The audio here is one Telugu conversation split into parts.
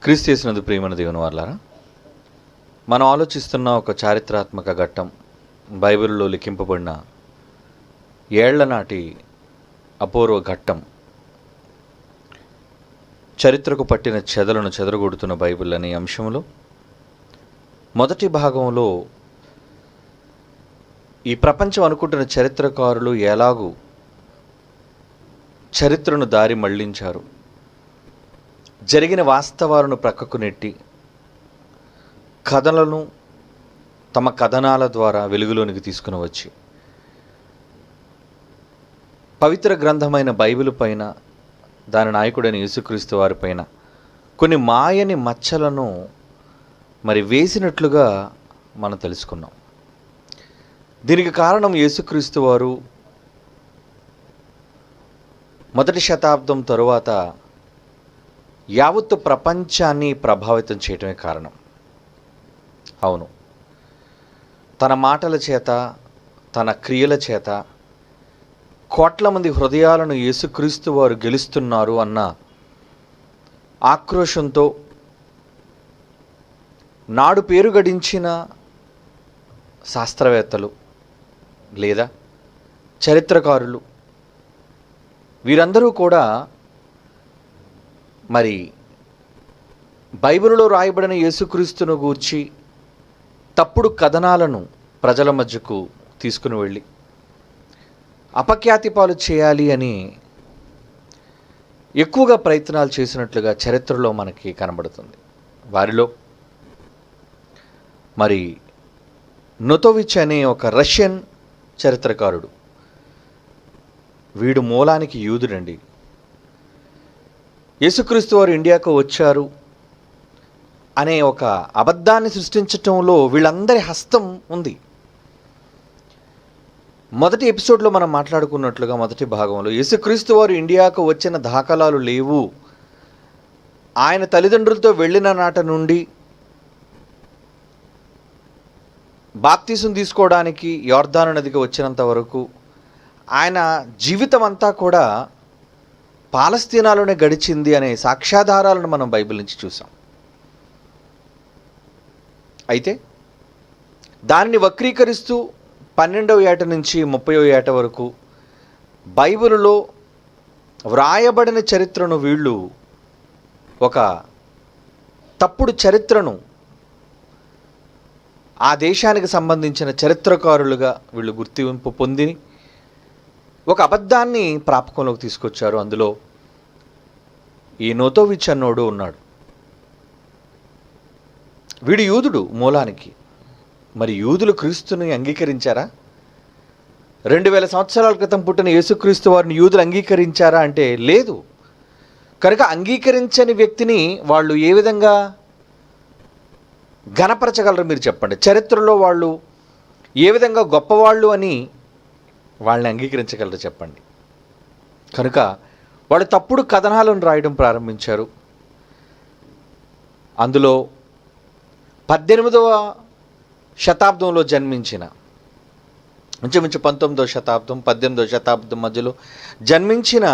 క్రీస్తు యేసునందు ప్రియమైన దేవుని వారలారా, మనం ఆలోచిస్తున్న ఒక చారిత్రాత్మక ఘట్టం బైబిల్లో లిఖింపబడిన ఏళ్ల నాటి అపూర్వ ఘట్టం. చరిత్రకు పట్టిన చెదలను చెదరగొడుతున్న బైబిల్ అనే అంశంలో మొదటి భాగంలో ఈ ప్రపంచం అనుకుంటున్న చరిత్రకారులు ఎలాగూ చరిత్రను దారి మళ్లించారు, జరిగిన వాస్తవాలను ప్రక్కకు నెట్టి కథలను తమ కథనాల ద్వారా వెలుగులోనికి తీసుకుని వచ్చి పవిత్ర గ్రంథమైన బైబిల్ పైన, దాని నాయకుడైన యేసుక్రీస్తు వారి పైన కొన్ని మాయని మచ్చలను వేసినట్లుగా మనం తెలుసుకున్నాం. దీనికి కారణం యేసుక్రీస్తు వారు మొదటి శతాబ్దం తరువాత యావత్తు ప్రపంచాన్ని ప్రభావితం చేయటమే కారణం. అవును, తన మాటల చేత, తన క్రియల చేత కోట్ల మంది హృదయాలను యేసుక్రీస్తు వారు గెలుస్తున్నారు అన్న ఆక్రోషంతో నాడు పేరు గడించిన శాస్త్రవేత్తలు లేదా చరిత్రకారులు వీరందరూ కూడా బైబిలులో రాయబడిన యేసుక్రీస్తును గూర్చి తప్పుడు కథనాలను ప్రజల మధ్యకు తీసుకుని వెళ్ళి అపఖ్యాతి పాలు చేయాలి అని ఎక్కువగా ప్రయత్నాలు చేసినట్లుగా చరిత్రలో మనకి కనబడుతుంది. వారిలో నొతోవిచ్ అనే ఒక రష్యన్ చరిత్రకారుడు, వీడు మూలానికి యూదుడండి. యేసుక్రీస్తు వారు ఇండియాకు వచ్చారు అనే ఒక అబద్ధాన్ని సృష్టించటంలో వీళ్ళందరి హస్తం ఉంది. మొదటి ఎపిసోడ్లో మనం మాట్లాడుకున్నట్లుగా మొదటి భాగంలో యేసుక్రీస్తు వారు ఇండియాకు వచ్చిన దాఖలాలు లేవు, ఆయన తల్లిదండ్రులతో వెళ్ళిన నాట నుండి బాప్తీసం తీసుకోవడానికి యోర్దాను నదికి వచ్చినంత వరకు ఆయన జీవితం అంతా కూడా పాలస్తీనాలోనే గడిచింది అనే సాక్ష్యాధారాలను మనం బైబిల్ నుంచి చూసాం. అయితే దానిని వక్రీకరిస్తూ 12వ ఏట నుంచి 30వ ఏట వరకు బైబిలులో వ్రాయబడిన చరిత్రను వీళ్ళు ఒక తప్పుడు చరిత్రను ఆ దేశానికి సంబంధించిన చరిత్రకారులుగా వీళ్ళు గుర్తింపు పొంది ఒక అబద్ధాన్ని ప్రాపకంలోకి తీసుకొచ్చారు. అందులో ఈ నొతోవిచ్ అన్నోడు ఉన్నాడు. వీడు యూదుడు మూలానికి. యూదులు క్రీస్తుని అంగీకరించారా? 2000 సంవత్సరాల క్రితం పుట్టిన యేసుక్రీస్తు వారిని యూదులు అంగీకరించారా అంటే లేదు. కనుక అంగీకరించని వ్యక్తిని వాళ్ళు ఏ విధంగా ఘనపరచగలరు మీరు చెప్పండి? చరిత్రలో వాళ్ళు ఏ విధంగా గొప్పవాళ్ళు అని వాళ్ళని అంగీకరించగలరు చెప్పండి? కనుక వాళ్ళు తప్పుడు కథనాలను రాయడం ప్రారంభించారు. అందులో 18వ శతాబ్దంలో జన్మించిన, ఇంచుమించు 19వ శతాబ్దం 18వ శతాబ్దం మధ్యలో జన్మించిన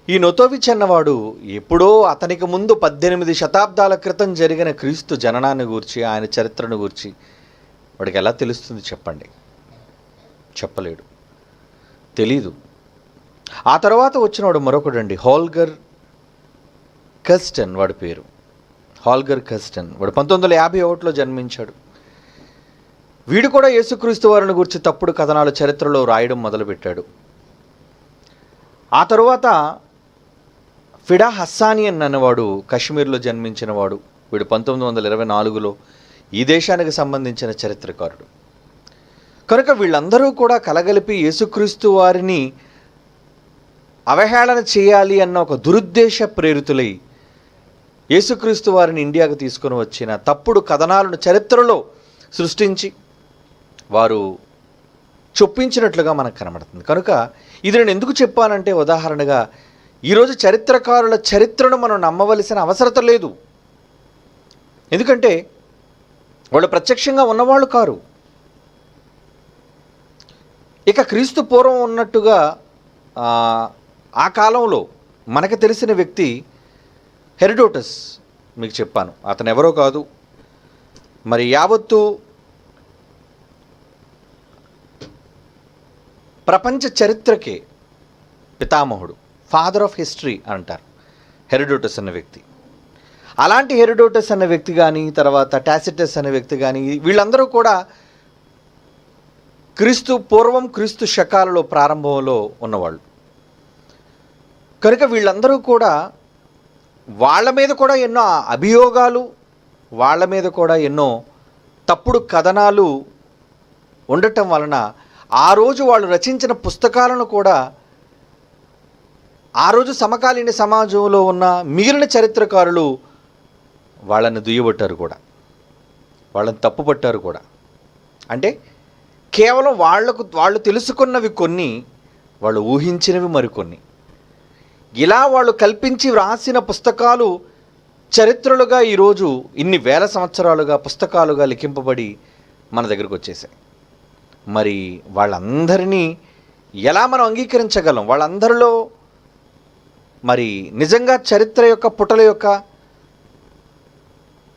ఈ నొతోవిచ్ అన్నవాడు ఎప్పుడో అతనికి ముందు 18 శతాబ్దాల క్రితం జరిగిన క్రీస్తు జననాన్ని గూర్చి, ఆయన చరిత్రను గూర్చి వాడికి ఎలా తెలుస్తుంది చెప్పండి? చెప్పలేడు, తెలీదు. ఆ తర్వాత వచ్చినవాడు మరొకడండి, హాల్గర్ కస్టన్ వాడి పేరు. హాల్గర్ కస్టన్ వాడు 1951లో జన్మించాడు. వీడు కూడా యేసుక్రీస్తు వారిని గురించి తప్పుడు కథనాలు చరిత్రలో రాయడం మొదలుపెట్టాడు. ఆ తరువాత ఫిడా హస్సానియన్ అన్నవాడు కశ్మీర్లో జన్మించిన వాడు. వీడు 1924లో ఈ దేశానికి సంబంధించిన చరిత్రకారుడు. కనుక వీళ్ళందరూ కూడా కలగలిపి యేసుక్రీస్తు వారిని అవహేళన చేయాలి అన్న ఒక దురుద్దేశ ప్రేరితులై యేసుక్రీస్తు వారిని ఇండియాకు తీసుకొని వచ్చిన తప్పుడు కథనాలను చరిత్రలో సృష్టించి వారు చొప్పించినట్లుగా మనకు కనబడుతుంది. కనుక ఇది నేను ఎందుకు చెప్పానంటే, ఉదాహరణగా ఈరోజు చరిత్రకారుల చరిత్రను మనం నమ్మవలసిన అవసరం లేదు. ఎందుకంటే వాళ్ళు ప్రత్యక్షంగా ఉన్నవాళ్ళు కారు. ఇక క్రీస్తు పూర్వం ఉన్నట్టుగా ఆ కాలంలో మనకు తెలిసిన వ్యక్తి హెరోడోటస్ మీకు చెప్పాను. అతను ఎవరో కాదు, మరి యావత్తు ప్రపంచ చరిత్రకే పితామహుడు, ఫాదర్ ఆఫ్ హిస్టరీ అంటారు హెరోడోటస్ అన్న వ్యక్తి. అలాంటి హెరోడోటస్ అన్న వ్యక్తి కానీ, తర్వాత టాసిటస్ అనే వ్యక్తి కానీ, వీళ్ళందరూ కూడా క్రీస్తు పూర్వం, క్రీస్తు శకాలలో ప్రారంభంలో ఉన్నవాళ్ళు. కనుక వీళ్ళందరూ కూడా వాళ్ళ మీద కూడా ఎన్నో అభియోగాలు, వాళ్ళ మీద కూడా ఎన్నో తప్పుడు కథనాలు ఉండటం వలన ఆ రోజు వాళ్ళు రచించిన పుస్తకాలను కూడా ఆ రోజు సమకాలీన సమాజంలో ఉన్న మిగిలిన చరిత్రకారులు వాళ్ళని దుయ్యబట్టారు కూడా, వాళ్ళని తప్పుపట్టారు కూడా. అంటే కేవలం వాళ్ళు తెలుసుకున్నవి కొన్ని, వాళ్ళు ఊహించినవి మరికొన్ని, ఇలా వాళ్ళు కల్పించి వ్రాసిన పుస్తకాలు చరిత్రలుగా ఈరోజు ఇన్ని వేల సంవత్సరాలుగా పుస్తకాలుగా లిఖింపబడి మన దగ్గరకు వచ్చేసాయి. మరి వాళ్ళందరినీ ఎలా మనం అంగీకరించగలం? వాళ్ళందరిలో మరి నిజంగా చరిత్ర యొక్క పుటల యొక్క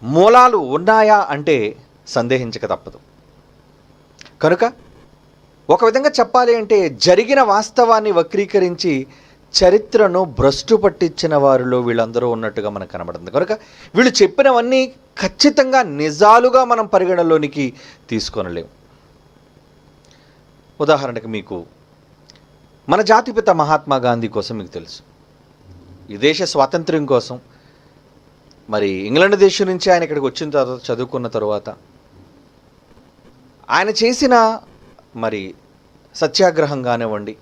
మూలాలు ఉన్నాయా అంటే సందేహించక తప్పదు. కనుక ఒక విధంగా చెప్పాలి అంటే జరిగిన వాస్తవాన్ని వక్రీకరించి చరిత్రను భ్రష్టు పట్టించిన వారిలో వీళ్ళందరూ ఉన్నట్టుగా మనకు కనబడుతుంది. కనుక వీళ్ళు చెప్పినవన్నీ ఖచ్చితంగా నిజాలుగా మనం పరిగణలోనికి తీసుకొనలేము. ఉదాహరణకు మీకు మన జాతిపిత మహాత్మా గాంధీ కోసం మీకు తెలుసు. ఈ దేశ స్వాతంత్ర్యం కోసం మరి ఇంగ్లాండ్ దేశం నుంచి ఆయన ఇక్కడికి వచ్చిన తర్వాత, చదువుకున్న తరువాత ఆయన చేసిన మరి సత్యాగ్రహం కానివ్వండి,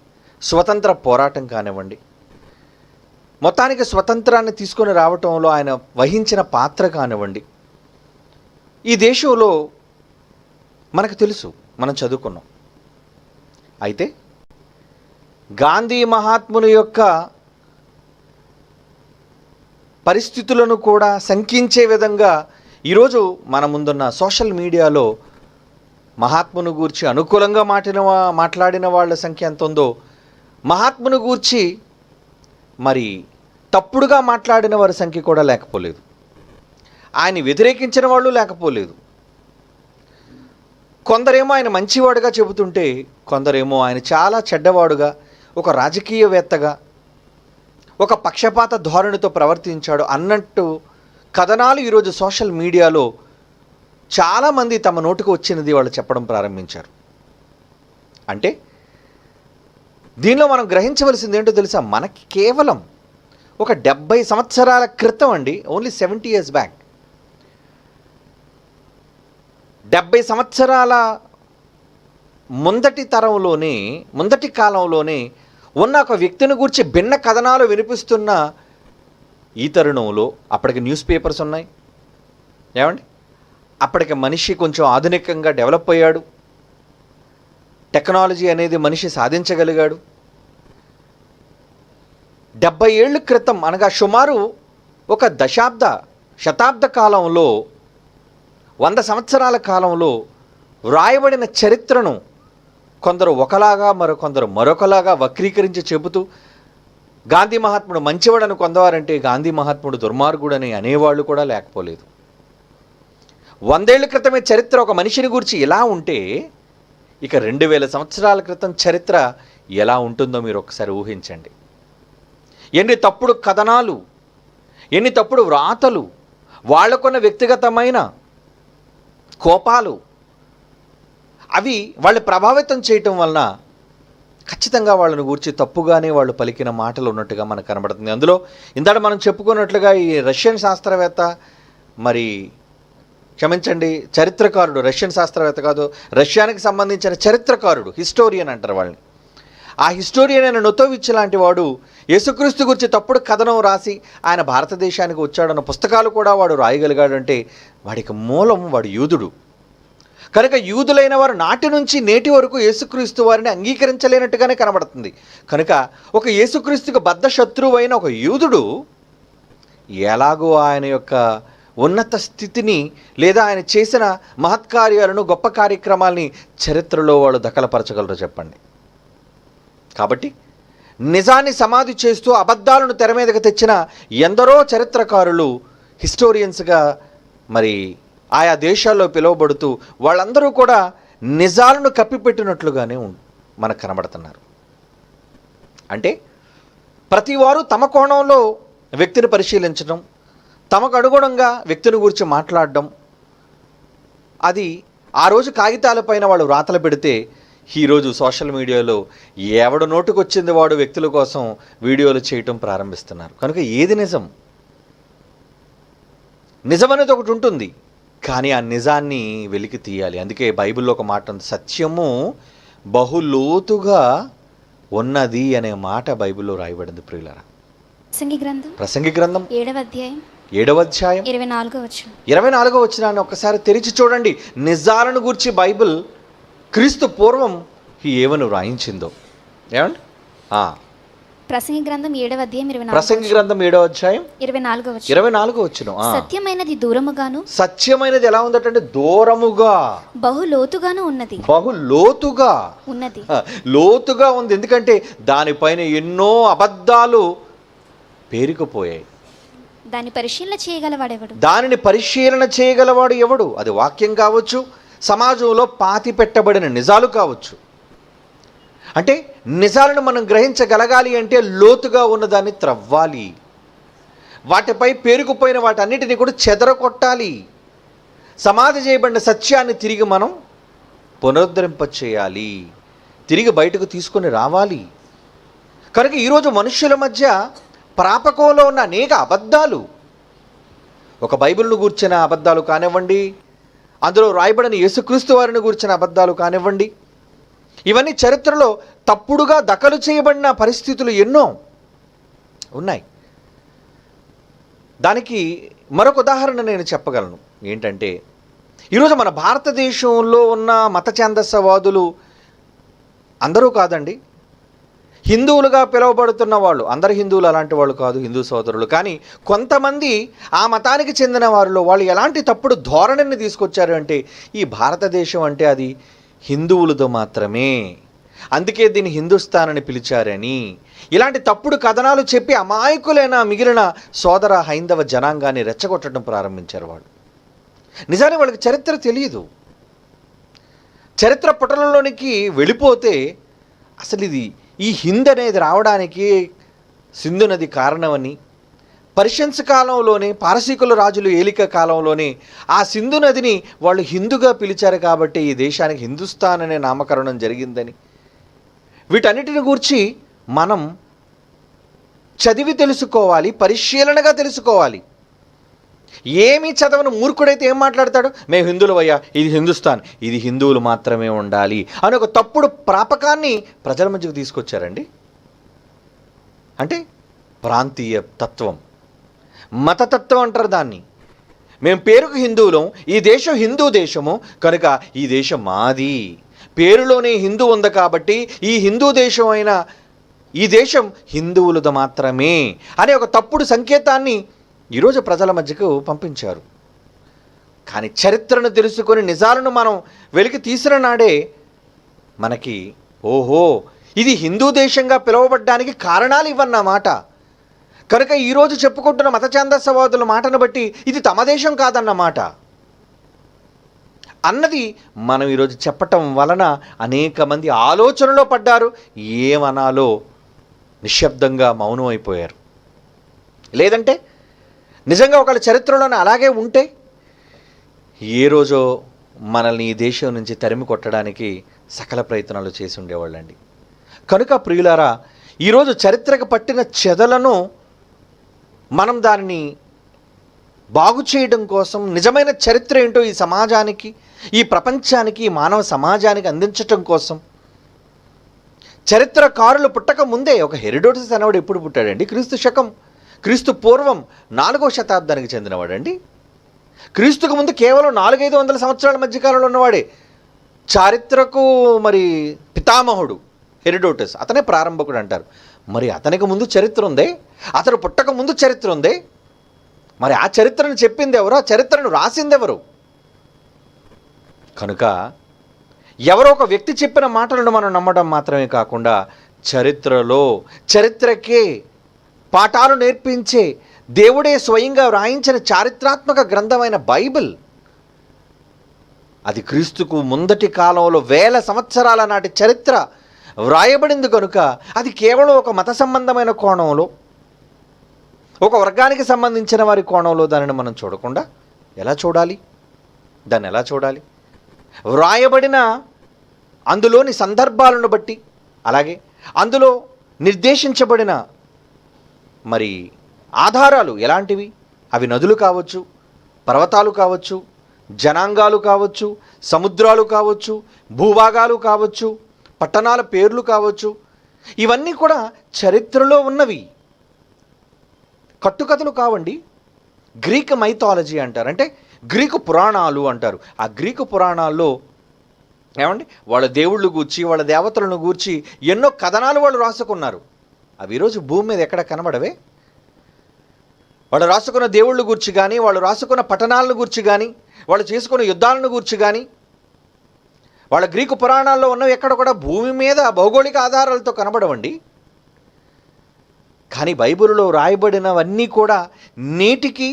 స్వతంత్ర పోరాటం కానివ్వండి, మొత్తానికి స్వతంత్రాన్ని తీసుకొని రావటంలో ఆయన వహించిన పాత్ర కానివ్వండి, ఈ దేశంలో మనకు తెలుసు, మనం చదువుకున్నాం. అయితే గాంధీ మహాత్ముని యొక్క పరిస్థితులను కూడా శంకించే విధంగా ఈరోజు మన ముందున్న సోషల్ మీడియాలో మహాత్ముని గూర్చి అనుకూలంగా మాట్లాడిన వాళ్ళ సంఖ్య ఎంత ఉందో, మహాత్ముని గూర్చి మరి తప్పుడుగా మాట్లాడిన వారి సంఖ్య కూడా లేకపోలేదు. ఆయన వ్యతిరేకించిన వాళ్ళు లేకపోలేదు. కొందరేమో ఆయన మంచివాడుగా చెబుతుంటే, కొందరేమో ఆయన చాలా చెడ్డవాడుగా, ఒక రాజకీయవేత్తగా, ఒక పక్షపాత ధోరణితో ప్రవర్తించాడు అన్నట్టు కథనాలు ఈరోజు సోషల్ మీడియాలో చాలామంది తమ నోటికి వచ్చినది వాళ్ళు చెప్పడం ప్రారంభించారు. అంటే దీనిలో మనం గ్రహించవలసింది ఏంటో తెలుసా? మనకి కేవలం ఒక 70 సంవత్సరాల క్రితం అండి, ఓన్లీ 70 years బ్యాక్, 70 సంవత్సరాల ముందటి కాలంలోనే ఉన్న ఒక వ్యక్తిని గురించి భిన్న కథనాలు వినిపిస్తున్న ఈ తరుణంలో అప్పటికి న్యూస్ పేపర్స్ ఉన్నాయి ఏమండి, అప్పటికి మనిషి కొంచెం ఆధునికంగా డెవలప్ అయ్యాడు, టెక్నాలజీ అనేది మనిషి సాధించగలిగాడు. 70 ఏళ్ళ క్రితం అనగా సుమారు ఒక శతాబ్ద కాలంలో, 100 సంవత్సరాల కాలంలో వ్రాయబడిన చరిత్రను కొందరు ఒకలాగా మరికొందరు మరొకలాగా వక్రీకరించి చెబుతూ గాంధీ మహాత్ముడు మంచివాడని కొందవారంటే గాంధీ మహాత్ముడు దుర్మార్గుడని అనేవాళ్ళు కూడా లేకపోలేదు. 100 ఏళ్ల క్రితమే చరిత్ర ఒక మనిషిని గురించి ఎలా ఉంటే, ఇక 2000 సంవత్సరాల క్రితం చరిత్ర ఎలా ఉంటుందో మీరు ఒకసారి ఊహించండి. ఎన్ని తప్పుడు కథనాలు, ఎన్ని తప్పుడు వ్రాతలు, వాళ్ళకున్న వ్యక్తిగతమైన కోపాలు, అవి వాళ్ళు ప్రభావితం చేయటం వలన ఖచ్చితంగా వాళ్ళని గురించి తప్పుగానే వాళ్ళు పలికిన మాటలు ఉన్నట్టుగా మనకు కనబడుతుంది. అందులో ఇందాక మనం చెప్పుకున్నట్లుగా ఈ రష్యన్ శాస్త్రవేత్త, మరి క్షమించండి చరిత్రకారుడు, రష్యన్ శాస్త్రవేత్త కాదు, రష్యానికి సంబంధించిన చరిత్రకారుడు, హిస్టోరియన్ అంటారు వాళ్ళని. ఆ హిస్టోరియన్ అయిన నొతోవిచ్ లాంటి వాడు యేసుక్రీస్తు గురించి తప్పుడు కథనం రాసి ఆయన భారతదేశానికి వచ్చాడన్న పుస్తకాలు కూడా వాడు రాయగలిగాడంటే వాడికి మూలం వాడు యూదుడు. కనుక యూదులైన వారు నాటి నుంచి నేటి వరకు యేసుక్రీస్తు వారిని అంగీకరించలేనట్టుగానే కనబడుతుంది. కనుక ఒక యేసుక్రీస్తుకు బద్ధ శత్రువు అయిన ఒక యూదుడు ఎలాగో ఆయన యొక్క ఉన్నత స్థితిని లేదా ఆయన చేసిన మహత్కార్యాలను, గొప్ప కార్యక్రమాల్ని చరిత్రలో వాళ్ళు దఖలపరచగలరు చెప్పండి. కాబట్టి నిజాన్ని సమాధి చేస్తూ అబద్ధాలను తెర మీదకు తెచ్చిన ఎందరో చరిత్రకారులు హిస్టోరియన్స్గా మరి ఆయా దేశాల్లో పిలువబడుతూ వాళ్ళందరూ కూడా నిజాలను కప్పిపెట్టినట్లుగానే మనకు కనబడుతున్నారు. అంటే ప్రతివారు తమ కోణంలో వ్యక్తిని పరిశీలించడం, తమకు అనుగుణంగా వ్యక్తిని గురించి మాట్లాడడం, అది ఆ రోజు కాగితాలపైన వాళ్ళు రాతలు పెడితే ఈరోజు సోషల్ మీడియాలో ఎవడు నోటుకొచ్చింది వాడు వ్యక్తుల కోసం వీడియోలు చేయటం ప్రారంభిస్తున్నారు. కనుక ఏది నిజం? నిజం అనేది ఒకటి ఉంటుంది, కానీ ఆ నిజాన్ని వెలికి తీయాలి. అందుకే బైబిల్లో ఒక మాట ఉంది, సత్యము బహులోతుగా ఉన్నది అనే మాట బైబిల్లో రాయబడింది. ప్రియులారా, ప్రసంగి గ్రంథం 7వ అధ్యాయం 24వ వచనాన్ని ఒక్కసారి తెరిచి చూడండి. నిజాలను గూర్చి బైబిల్ క్రీస్తు పూర్వం ఏమని వ్రాయించిందో. ఏమండి? ప్రసంగి గ్రంథం 7వ అధ్యాయం 7వ అధ్యాయం 24వ వచనం. సత్యమైనది దూరముగాను. సత్యమైనది ఎలా ఉందటంటే దూరముగా, బహులోతుగాను ఉన్నది. బహులోతుగా ఉన్నది, లోతుగా ఉంది. ఎందుకంటే దానిపైన ఎన్నో అబద్ధాలు పేరుకుపోయాయి. దానిని పరిశీలన చేయగలవాడు ఎవడు? అది వాక్యం కావచ్చు, సమాజంలో పాతి పెట్టబడిన నిజాలు కావచ్చు. అంటే నిజాలను మనం గ్రహించగలగాలి అంటే లోతుగా ఉన్నదాన్ని త్రవ్వాలి, వాటిపై పేరుకుపోయిన వాటన్నిటిని కూడా చెదరగొట్టాలి. సమాధి చేయబడిన సత్యాన్ని తిరిగి మనం పునరుద్ధరింపచేయాలి, తిరిగి బయటకు తీసుకొని రావాలి. కనుక ఈరోజు మనుషుల మధ్య ప్రాపకంలో ఉన్న అనేక అబద్ధాలు, ఒక బైబిల్ను గూర్చిన అబద్ధాలు కానివ్వండి, అందులో రాయబడిన యేసుక్రీస్తు వారిని గూర్చిన అబద్ధాలు కానివ్వండి, ఇవన్నీ చరిత్రలో తప్పుడుగా దఖలు చేయబడిన పరిస్థితులు ఎన్నో ఉన్నాయి. దానికి మరొక ఉదాహరణ నేను చెప్పగలను. ఏంటంటే ఈరోజు మన భారతదేశంలో ఉన్న మత ఛాందసవాదులు అందరూ కాదండి, హిందువులుగా పిలువబడుతున్న వాళ్ళు అందరు హిందువులు అలాంటి వాళ్ళు కాదు, హిందూ సోదరులు. కానీ కొంతమంది ఆ మతానికి చెందిన వారిలో వాళ్ళు ఎలాంటి తప్పుడు ధోరణిని తీసుకొచ్చారు అంటే, ఈ భారతదేశం అంటే అది హిందువులతో మాత్రమే, అందుకే దీన్ని హిందుస్థాన్ అని పిలిచారని ఇలాంటి తప్పుడు కథనాలు చెప్పి అమాయకులైన మిగిలిన సోదర హైందవ జనాంగాన్ని రెచ్చగొట్టడం ప్రారంభించారు వాళ్ళు. నిజానికి వాళ్ళకి చరిత్ర తెలియదు. చరిత్ర పుటలలోనికి వెళ్ళిపోతే అసలు ఈ హింద్ అనేది రావడానికి సింధు నది కారణమని, పర్షియన్స్ కాలంలోనే పారసీకుల రాజులు ఏలిక కాలంలోనే ఆ సింధు నదిని వాళ్ళు హిందుగా పిలిచారు కాబట్టి ఈ దేశానికి హిందుస్థాన్ అనే నామకరణం జరిగిందని, వీటన్నిటిని గూర్చి మనం చదివి తెలుసుకోవాలి, పరిశీలనగా తెలుసుకోవాలి. ఏమీ చదవను మూర్ఖుడైతే ఏం మాట్లాడతాడు? మేము హిందువులవయ్యా, ఇది హిందుస్థాన్, ఇది హిందువులు మాత్రమే ఉండాలి అని ఒక తప్పుడు ప్రాపకాన్ని ప్రజల మధ్యకు తీసుకొచ్చారండి. అంటే ప్రాంతీయ తత్వం, మతతత్వం అంటారు దాన్ని. మేము పేరుకు హిందువులం, ఈ దేశం హిందూ దేశము కనుక ఈ దేశం మాది, పేరులోనే హిందూ ఉంది కాబట్టి ఈ హిందూ దేశం అయిన ఈ దేశం హిందువులది మాత్రమే అనే ఒక తప్పుడు సంకేతాన్ని ఈరోజు ప్రజల మధ్యకు పంపించారు. కానీ చరిత్రను తెలుసుకొని నిజాలను మనం వెలికి తీసిన నాడే మనకి ఓహో ఇది హిందూ దేశంగా పిలువబడ్డానికి కారణాలు ఇవన్నమాట. కనుక ఈరోజు చెప్పుకుంటున్న మత ఛాందసవాదుల మాటను బట్టి ఇది తమ దేశం కాదన్నమాట అన్నది మనం ఈరోజు చెప్పటం వలన అనేక మంది ఆలోచనలో పడ్డారు. ఏమనాలో నిశ్శబ్దంగా మౌనం అయిపోయారు. లేదంటే నిజంగా ఒకళ్ళ చరిత్రలోనే అలాగే ఉంటే ఏ రోజో మనల్ని ఈ దేశం నుంచి తరిమి కొట్టడానికి సకల ప్రయత్నాలు చేసి ఉండేవాళ్ళండి. కనుక ప్రియులారా, ఈరోజు చరిత్రకు పట్టిన చెదలను మనం దానిని బాగు చేయడం కోసం నిజమైన చరిత్ర ఏంటో ఈ సమాజానికి, ఈ ప్రపంచానికి, ఈ మానవ సమాజానికి అందించటం కోసం చరిత్రకారులు పుట్టక ముందే ఒక హెరోడోటస్ అనేవాడు ఎప్పుడు పుట్టాడండి? క్రీస్తు పూర్వం 4వ శతాబ్దానికి చెందినవాడండి. క్రీస్తుకు ముందు కేవలం 400-500 సంవత్సరాల మధ్యకాలంలో ఉన్నవాడే చారిత్రకు మరి పితామహుడు హెరోడోటస్. అతనే ప్రారంభకుడు అంటారు. మరి అతనికి ముందు చరిత్ర ఉందే, అతను పుట్టక ముందు చరిత్ర ఉందే, మరి ఆ చరిత్రను చెప్పింది ఎవరు? ఆ చరిత్రను రాసింది ఎవరు? కనుక ఎవరో ఒక వ్యక్తి చెప్పిన మాటలను మనం నమ్మడం మాత్రమే కాకుండా చరిత్రకే పాఠాలు నేర్పించే దేవుడే స్వయంగా వ్రాయించిన చారిత్రాత్మక గ్రంథమైన బైబిల్, అది క్రీస్తుకు ముందటి కాలంలో 1000 సంవత్సరాల నాటి చరిత్ర వ్రాయబడింది కనుక అది కేవలం ఒక మత సంబంధమైన కోణంలో, ఒక వర్గానికి సంబంధించిన వారి కోణంలో దానిని మనం చూడకుండా ఎలా చూడాలి? దాన్ని ఎలా చూడాలి? వ్రాయబడిన అందులోని సందర్భాలను బట్టి, అలాగే అందులో నిర్దేశించబడిన మరి ఆధారాలు ఎలాంటివి? అవి నదులు కావచ్చు, పర్వతాలు కావచ్చు, జనాంగాలు కావచ్చు, సముద్రాలు కావచ్చు, భూభాగాలు కావచ్చు, పట్టణాల పేర్లు కావచ్చు, ఇవన్నీ కూడా చరిత్రలో ఉన్నవి, కట్టుకథలు కావండి. గ్రీక్ మైథాలజీ అంటారు, అంటే గ్రీకు పురాణాలు అంటారు. ఆ గ్రీకు పురాణాల్లో ఏమండి వాళ్ళ దేవుళ్ళు గూర్చి, వాళ్ళ దేవతలను గూర్చి ఎన్నో కథనాలు వాళ్ళు రాసుకున్నారు. అవి ఈరోజు భూమి మీద ఎక్కడ కనబడవే? వాళ్ళు రాసుకున్న దేవుళ్ళు గూర్చి కానీ, వాళ్ళు రాసుకున్న పట్టణాలను గూర్చి కానీ, వాళ్ళు చేసుకున్న యుద్ధాలను గూర్చి కానీ, వాళ్ళ గ్రీకు పురాణాల్లో ఉన్నవి ఎక్కడ కూడా భూమి మీద భౌగోళిక ఆధారాలతో కనబడవండి. కానీ బైబిల్లో రాయబడినవన్నీ కూడా నేటికి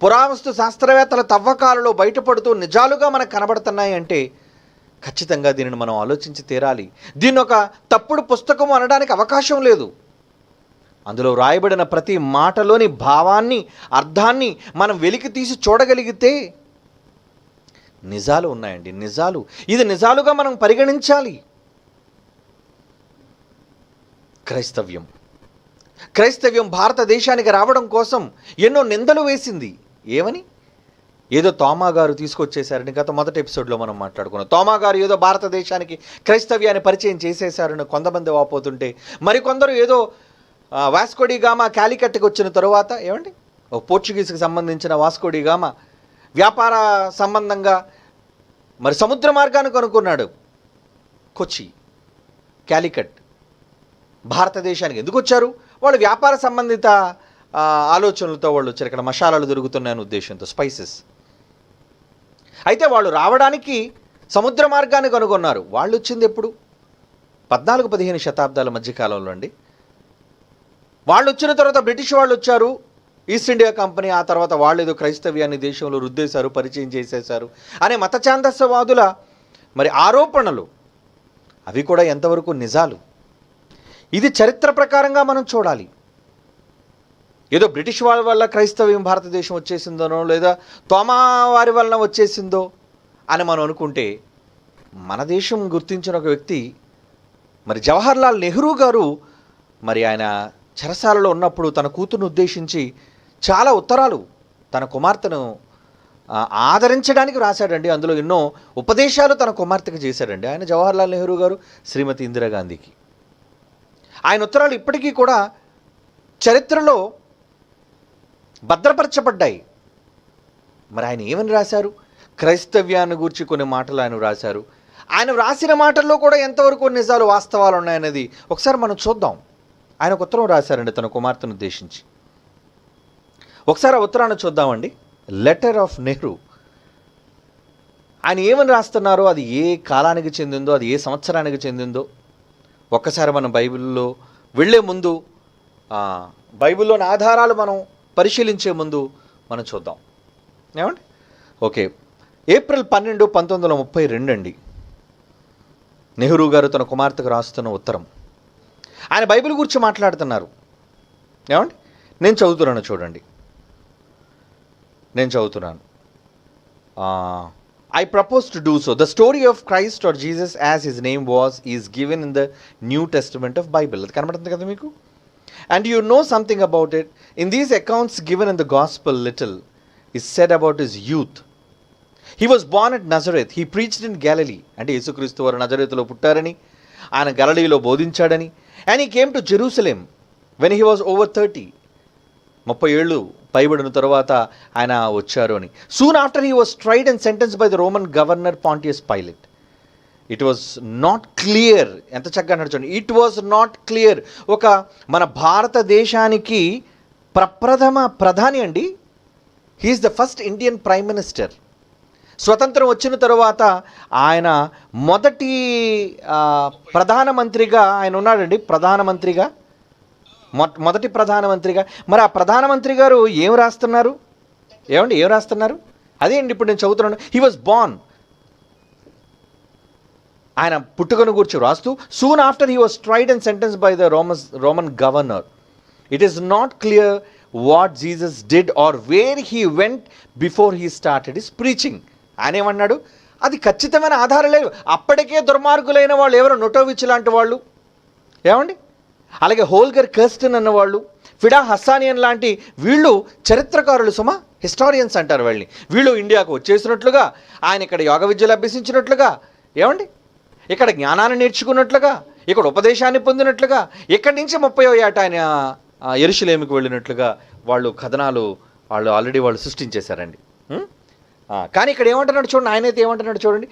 పురావస్తు శాస్త్రవేత్తల తవ్వకాలలో బయటపడుతూ నిజాలుగా మనకు కనబడుతున్నాయి అంటే ఖచ్చితంగా దీనిని మనం ఆలోచించి తీరాలి. దీన్ని ఒక తప్పుడు పుస్తకం అనడానికి అవకాశం లేదు. అందులో రాయబడిన ప్రతి మాటలోని భావాన్ని, అర్థాన్ని మనం వెలికి తీసి చూడగలిగితే నిజాలు ఉన్నాయండి, నిజాలు. ఇది నిజాలుగా మనం పరిగణించాలి. క్రైస్తవ్యం భారతదేశానికి రావడం కోసం ఎన్నో నిందలు వేసింది. ఏమని? ఏదో తోమా గారు తీసుకొచ్చేశారని గత మొదటి ఎపిసోడ్లో మనం మాట్లాడుకున్నాం. తోమా గారు ఏదో భారతదేశానికి క్రైస్తవ్యాన్ని పరిచయం చేసేశారని కొంతమంది వాపోతుంటే, మరికొందరు ఏదో వాస్కోడి గామా క్యాలికట్కి వచ్చిన తరువాత ఏమండి పోర్చుగీస్కి సంబంధించిన వాస్కోడి గామా వ్యాపార సంబంధంగా మరి సముద్ర మార్గాన్ని కనుక్కున్నాడు. కొచ్చి, క్యాలికట్ భారతదేశానికి ఎందుకు వచ్చారు? వాళ్ళు వ్యాపార సంబంధిత ఆలోచనలతో వాళ్ళు వచ్చారు. ఇక్కడ మసాలాలు దొరుకుతున్నాయనే ఉద్దేశంతో, స్పైసెస్. అయితే వాళ్ళు రావడానికి సముద్ర మార్గాన్ని కనుగొన్నారు. వాళ్ళు వచ్చింది ఎప్పుడు? 14-15 శతాబ్దాల మధ్యకాలంలో అండి. వాళ్ళు వచ్చిన తర్వాత బ్రిటిష్ వాళ్ళు వచ్చారు, ఈస్ట్ ఇండియా కంపెనీ. ఆ తర్వాత వాళ్ళు ఏదో క్రైస్తవ్యాన్ని దేశంలో రుద్దేశారు, పరిచయం చేసేశారు అనే మత ఛాందస్యవాదుల మరి ఆరోపణలు, అవి కూడా ఎంతవరకు నిజాలు? ఇది చరిత్ర ప్రకారంగా మనం చూడాలి. ఏదో బ్రిటిష్ వాళ్ళ వల్ల క్రైస్తవ్యం భారతదేశం వచ్చేసిందనో, లేదా తోమా వారి వలన వచ్చేసిందో అని మనం అనుకుంటే, మన దేశం గుర్తించిన ఒక వ్యక్తి మరి జవహర్లాల్ నెహ్రూ గారు మరి ఆయన చెరసాలలో ఉన్నప్పుడు తన కూతురును ఉద్దేశించి చాలా ఉత్తరాలు తన కుమార్తెను ఆదరించడానికి రాశాడండి. అందులో ఎన్నో ఉపదేశాలు తన కుమార్తెకు చేశాడండి ఆయన, జవహర్లాల్ నెహ్రూ గారు శ్రీమతి ఇందిరాగాంధీకి. ఆయన ఉత్తరాలు ఇప్పటికీ కూడా చరిత్రలో భద్రపరచబడ్డాయి. మరి ఆయన ఏమని రాశారు? క్రైస్తవ్యాన్ని గూర్చి కొన్ని మాటలు ఆయన రాశారు. ఆయన వ్రాసిన మాటల్లో కూడా ఎంతవరకు నిజాలు, వాస్తవాలు ఉన్నాయనేది ఒకసారి మనం చూద్దాం. ఆయన ఒక ఉత్తరం రాశారండి తన కుమార్తెను ఉద్దేశించి. ఒకసారి ఆ ఉత్తరాన్ని చూద్దామండి. Letter of Nehru. ఆయన ఏమని రాస్తున్నారో, అది ఏ కాలానికి చెందిందో, అది ఏ సంవత్సరానికి చెందిందో ఒక్కసారి మనం బైబిల్లో వెళ్ళే ముందు, బైబిల్లోని ఆధారాలు మనం పరిశీలించే ముందు మనం చూద్దాం. ఏమండి? ఓకే, ఏప్రిల్ 12, 1932 అండి నెహ్రూ గారు తన కుమార్తెకు రాస్తున్న ఉత్తరం. ఆయన బైబిల్ గురించి మాట్లాడుతున్నారు. ఏమండి? నేను చదువుతున్నాను, చూడండి. నేను చదువుతున్నాను. I propose to do so. The story of Christ or Jesus as his name is given in the New Testament of Bible. అది కనబడుతుంది కదా మీకు? And you know something about it. In these accounts given in the gospel, little is said about his youth. He was born at Nazareth. He preached in Galilee. అంటే యేసుక్రీస్తు వారు నజరేతులో పుట్టారని, ఆయన గలిలీలో బోధించాడని. And he came to Jerusalem when he was over 30. 30 ఏళ్ళు పైబడిన తర్వాత ఆయన వచ్చారు అని. Soon after he was tried and sentenced by the Roman governor Pontius Pilate. It was not clear. ఎంత చక్కగా నడుచండి. It was not clear. ఒక మన భారతదేశానికి ప్రప్రథమ ప్రధాని అండి. He is the first Indian Prime Minister. స్వతంత్రం వచ్చిన తరువాత ఆయన మొదటి ప్రధానమంత్రిగా ఆయన ఉన్నాడండి. ప్రధానమంత్రిగా మొదటి ప్రధానమంత్రిగా. మరి ఆ ప్రధానమంత్రి గారు ఏం రాస్తున్నారు? ఏం రాస్తున్నారు? అదే అండి ఇప్పుడు నేను చదువుతున్నాను. హీ వాజ్ బార్న్, ఆయన పుట్టుకను గురించి రాస్తూ, soon after he was tried and sentence by the Roman governor. It is not clear what Jesus did or where he went before he started his preaching. ఆయన ఏమన్నాడు? అది ఖచ్చితమైన ఆధారం లేదు. అప్పటికే దుర్మార్గులైన వాళ్ళు ఎవరు? నొటోవిచ్ లాంటి వాళ్ళు, ఏమండి, అలాగే హోల్గర్ కర్స్టన్ అన్నవాళ్ళు, ఫిడా హస్సానియన్ లాంటి వీళ్ళు చరిత్రకారులు సుమా, హిస్టారియన్స్ అంటారు వాళ్ళని. వీళ్ళు ఇండియాకు వచ్చేసినట్లుగా, ఆయన ఇక్కడ యోగ విద్యలు అభ్యసించినట్లుగా, ఏమండి, ఇక్కడ జ్ఞానాన్ని నేర్చుకున్నట్లుగా, ఇక్కడ ఉపదేశాన్ని పొందినట్లుగా, ఇక్కడి నుంచి 30వ ఏట ఆయన యెరూషలేముకు వెళ్ళినట్లుగా వాళ్ళు కథనాలు ఆల్రెడీ సృష్టించేశారండి. కానీ ఇక్కడ ఏమంటున్నాడు చూడండి, ఆయనైతే ఏమంటున్నాడు చూడండి,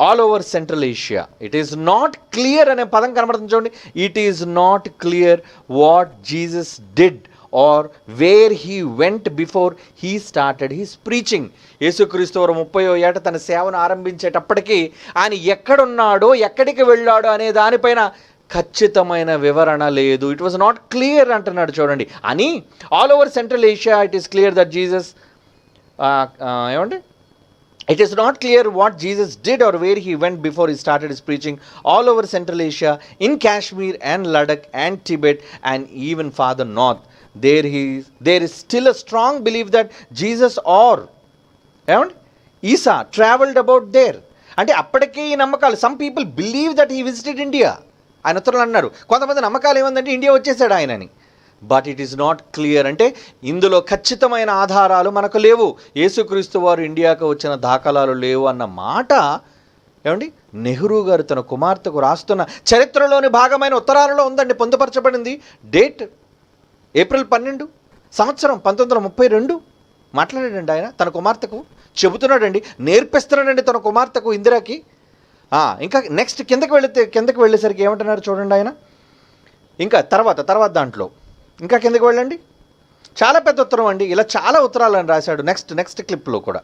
all over central Asia it is not clear అనే పదం కనబడుతుంది చూడండి. It is not clear what Jesus did or where he went before he started his preaching. యేసుక్రీస్తు వారు 30వ ఏట తన సేవను ఆరంభించేటప్పటికీ ఆయన ఎక్కడున్నాడో, ఎక్కడికి వెళ్ళాడో అనే దానిపైన ఖచ్చితమైన వివరణ లేదు. ఇట్ వాజ్ నాట్ క్లియర్ అంటున్నాడు చూడండి. అని all over central Asia it is clear that Jesus ఏమండి, it is not clear what Jesus did or where he went before he started his preaching all over central Asia, in Kashmir and Ladakh and Tibet and even far the north. there is still a strong belief that Jesus or ఏమండి ఈసా ట్రావెల్డ్ అబౌట్ దేర్. అంటే అప్పటికే ఈ నమ్మకాలు, some people believe that he visited India. ఆయన ఉత్తరాలు అన్నారు, కొంతమంది నమ్మకాలు ఏముందంటే ఇండియా వచ్చేసాడు ఆయనని. But it is not clear, అంటే ఇందులో ఖచ్చితమైన ఆధారాలు మనకు లేవు. యేసుక్రీస్తు వారు ఇండియాకు వచ్చిన దాఖలాలు లేవు అన్న మాట ఏమండి నెహ్రూ గారు తన కుమార్తెకు రాస్తున్న చరిత్రలోని భాగమైన ఉత్తరాలలో ఉందండి, పొందుపరచబడింది. డేట్ ఏప్రిల్ 12 సంవత్సరం 1932 మాట్లాడాడండి ఆయన తన కుమార్తెకు, చెబుతున్నాడండి, నేర్పిస్తున్నాడండి తన కుమార్తెకు ఇందిరాకి. ఇంకా నెక్స్ట్ కిందకి వెళ్ళేసరికి ఏమంటున్నారు చూడండి ఆయన. ఇంకా తర్వాత దాంట్లో ఇంకా కిందకి వెళ్ళండి, చాలా పెద్ద ఉత్తరం అండి, ఇలా చాలా ఉత్తరాలు అని రాశాడు. నెక్స్ట్ క్లిప్లో కూడా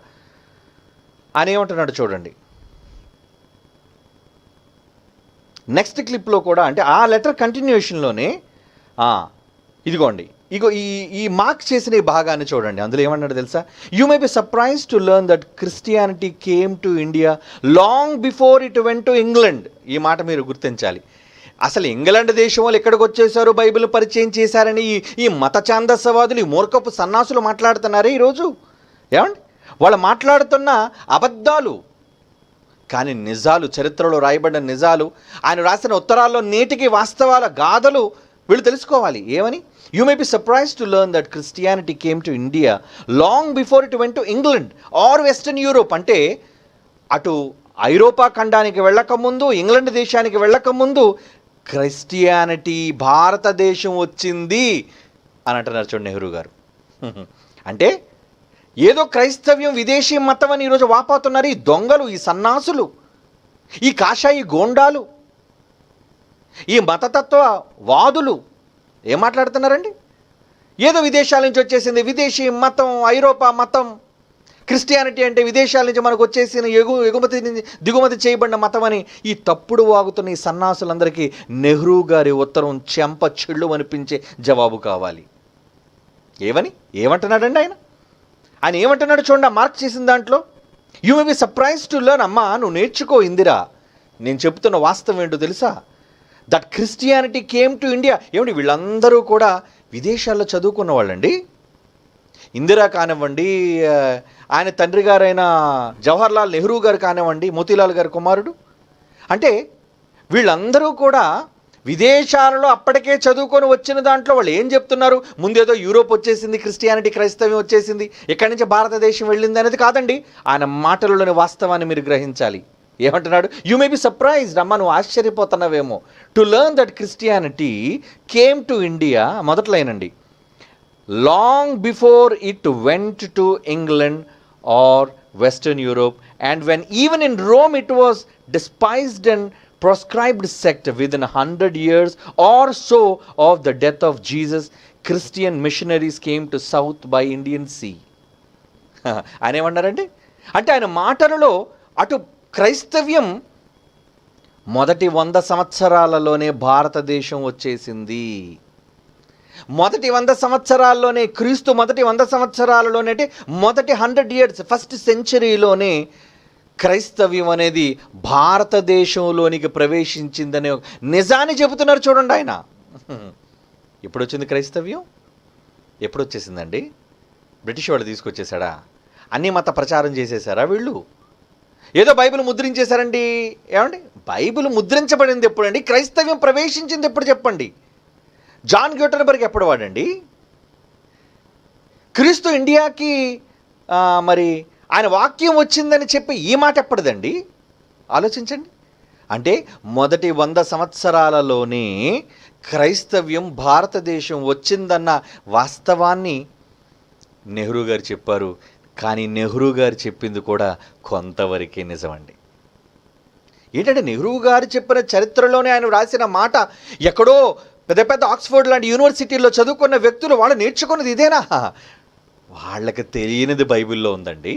ఆయన ఏమంటున్నాడు చూడండి. నెక్స్ట్ క్లిప్లో కూడా అంటే ఆ లెటర్ కంటిన్యూషన్లోనే ఇదిగోండి, ఈ మార్క్ చేసిన ఈ భాగాన్ని చూడండి. అందులో ఏమన్నాడు తెలుసా? You may be surprise to learn that Christianity came to India long before it went to England. ఈ మాట మీరు గుర్తించాలి. అసలు ఇంగ్లాండ్ దేశం వాళ్ళు ఎక్కడికి వచ్చేసారు, బైబిల్ పరిచయం చేశారని ఈ మత ఛాందసవాదులు, ఈ మూర్ఖపు సన్నాసులు మాట్లాడుతున్నారే ఈరోజు. ఏమండి, వాళ్ళు మాట్లాడుతున్న అబద్ధాలు కానీ నిజాలు, చరిత్రలో రాయబడిన నిజాలు, ఆయన రాసిన ఉత్తరాల్లో నేటికి వాస్తవాల గాథలు వీళ్ళు తెలుసుకోవాలి. ఏమని? You may be surprise to learn that Christianity came to India long before it went to England or western Europe. అంటే అటు ఐరోపా ఖండానికి వెళ్ళకముందు, ఇంగ్లాండ్ దేశానికి వెళ్ళకముందు క్రిస్టియానిటీ భారతదేశం వచ్చింది అని అంటున్నారు చూడండి నెహ్రూ గారు. అంటే ఏదో క్రైస్తవ్యం విదేశీ మతం అని ఈరోజు వాపోతున్నారు ఈ దొంగలు, ఈ సన్నాసులు, ఈ కాషాయి గోండాలు, ఈ మతతత్వ వాదులు. ఏం మాట్లాడుతున్నారండి? ఏదో విదేశాల నుంచి వచ్చేసింది విదేశీ మతం, ఐరోపా మతం, క్రిస్టియానిటీ అంటే విదేశాల నుంచి మనకు వచ్చేసిన దిగుమతి చేయబడిన మతం అని ఈ తప్పుడు వాగుతున్న ఈ సన్నాసులందరికీ నెహ్రూ గారి ఉత్తరం చెంప చెళ్ళు అనిపించే జవాబు కావాలి. ఏమంటున్నాడండి ఆయన ఏమంటున్నాడు చూడండి. మార్క్ చేసిన దాంట్లో you may be surprise to learn. అమ్మా నువ్వు నేర్చుకో ఇందిరా, నేను చెప్తున్న వాస్తవం ఏంటో తెలుసా? That Christianity came to India. ఏమండి వీళ్ళందరూ కూడా విదేశాల్లో చదువుకున్న వాళ్ళండి. ఇందిరా కానివ్వండి, ఆయన తండ్రి గారైన జవహర్లాల్ నెహ్రూ గారు కానివ్వండి, మోతీలాల్ గారి కుమారుడు. అంటే వీళ్ళందరూ కూడా విదేశాలలో అప్పటికే చదువుకొని వచ్చిన దాంట్లో వాళ్ళు ఏం చెప్తున్నారు? ముందేదో యూరోప్ వచ్చేసింది, క్రిస్టియానిటీ క్రైస్తవ్యం వచ్చేసింది, ఇక్కడి నుంచి భారతదేశం వెళ్ళింది అనేది కాదండి. ఆయన మాటలలోని వాస్తవాన్ని మీరు గ్రహించాలి. ఏమంటున్నాడు? You may be surprised. అమ్మ నువ్వు ఆశ్చర్యపోతున్నావేమో. To learn that Christianity came to India, మొదట్లైనండి, long before it went to England or western Europe and when even in Rome it was despised and proscribed sect within 100 years or so of the death of Jesus, Christian missionaries came to south by Indian Sea. ఆయన ఏమన్నారండి? అంటే ఆయన మాటలలో అటు క్రైస్తవ్యం మొదటి 100 సంవత్సరాలలోనే భారతదేశం వచ్చేసింది. మొదటి 100 సంవత్సరాల్లోనే, క్రీస్తు మొదటి 100 సంవత్సరాలలోనే, అంటే మొదటి 100 ఇయర్స్, ఫస్ట్ సెంచరీలోనే క్రైస్తవ్యం అనేది భారతదేశంలోనికి ప్రవేశించిందనే నిజాన్ని చెబుతున్నారు. చూడండి ఆయన. ఎప్పుడు వచ్చింది క్రైస్తవ్యం? ఎప్పుడు వచ్చేసిందండి? బ్రిటిష్ వాళ్ళు తీసుకొచ్చేసాడా? అన్ని మత ప్రచారం చేసేసారా వీళ్ళు? ఏదో బైబిల్ ముద్రించేశారండి. ఏమండి, బైబిల్ ముద్రించబడింది ఎప్పుడండి? క్రైస్తవ్యం ప్రవేశించింది ఎప్పుడు చెప్పండి? జాన్ గ్యూటెన్బర్గ్ ఎప్పుడు వాడండి? క్రీస్తు ఇండియాకి మరి ఆయన వాక్యం వచ్చిందని చెప్పి ఈ మాట ఎప్పటిదండి? ఆలోచించండి. అంటే మొదటి 100 సంవత్సరాలలోనే క్రైస్తవ్యం భారతదేశం వచ్చిందన్న వాస్తవాన్ని నెహ్రూ గారు చెప్పారు. కానీ నెహ్రూ గారు చెప్పింది కూడా కొంతవరకే నిజమండి. ఏంటంటే నెహ్రూ గారు చెప్పిన చరిత్రలోనే ఆయన రాసిన మాట ఎక్కడో పెద్ద పెద్ద ఆక్స్ఫర్డ్ లాంటి యూనివర్సిటీల్లో చదువుకున్న వ్యక్తులు వాళ్ళు నేర్చుకున్నది ఇదేనా? వాళ్ళకి తెలియనిది బైబిల్లో ఉందండి.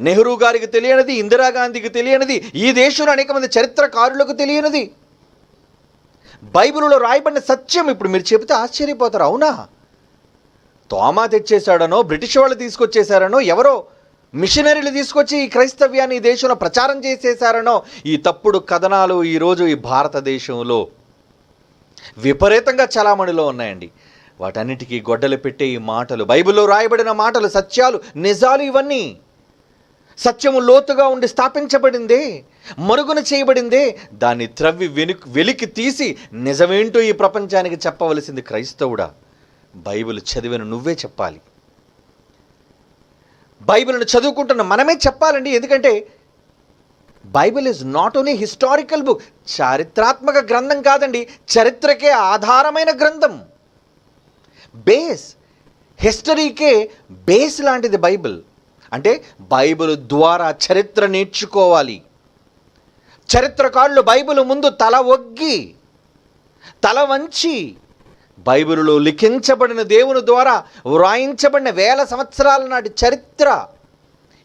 నెహ్రూ గారికి తెలియనిది, ఇందిరాగాంధీకి తెలియనిది, ఈ దేశంలో అనేక మంది చరిత్రకారులకు తెలియనిది బైబిల్లో రాయబడిన సత్యం ఇప్పుడు మీరు చెబితే ఆశ్చర్యపోతారు. అవునా? తోమా తెచ్చేశాడనో, బ్రిటిష్ వాళ్ళు తీసుకొచ్చేశారనో, ఎవరో మిషనరీలు తీసుకొచ్చి ఈ క్రైస్తవ్యాన్ని ఈ దేశంలో ప్రచారం చేసేశారనో, ఈ తప్పుడు కథనాలు ఈరోజు ఈ భారతదేశంలో విపరీతంగా చలామణిలో ఉన్నాయండి. వాటన్నిటికీ గొడ్డలు పెట్టే ఈ మాటలు, బైబిల్లో రాయబడిన మాటలు, సత్యాలు, నిజాలు, ఇవన్నీ సత్యము లోతుగా ఉండి స్థాపించబడిందే, మరుగున చేయబడిందే. దాన్ని త్రవ్వి వెలికి తీసి నిజమేంటో ఈ ప్రపంచానికి చెప్పవలసింది క్రైస్తవుడా. బైబిల్ చదివిన నువ్వే చెప్పాలి. బైబిల్ను చదువుకుంటున్న మనమే చెప్పాలండి. ఎందుకంటే Bible is not only historical book, చారిత్రాత్మక గ్రంథం కాదండి, చరిత్రకే ఆధారమైన గ్రంథం. బేస్, హిస్టరీకే బేస్ లాంటిది బైబిల్. అంటే బైబిల్ ద్వారా చరిత్ర నేర్చుకోవాలి. చరిత్రకారులు బైబిల్ ముందు తల ఒగ్గి, తల వంచి, బైబిలులో లిఖించబడిన దేవుని ద్వారా వ్రాయించబడిన 1000 సంవత్సరాల నాటి చరిత్ర,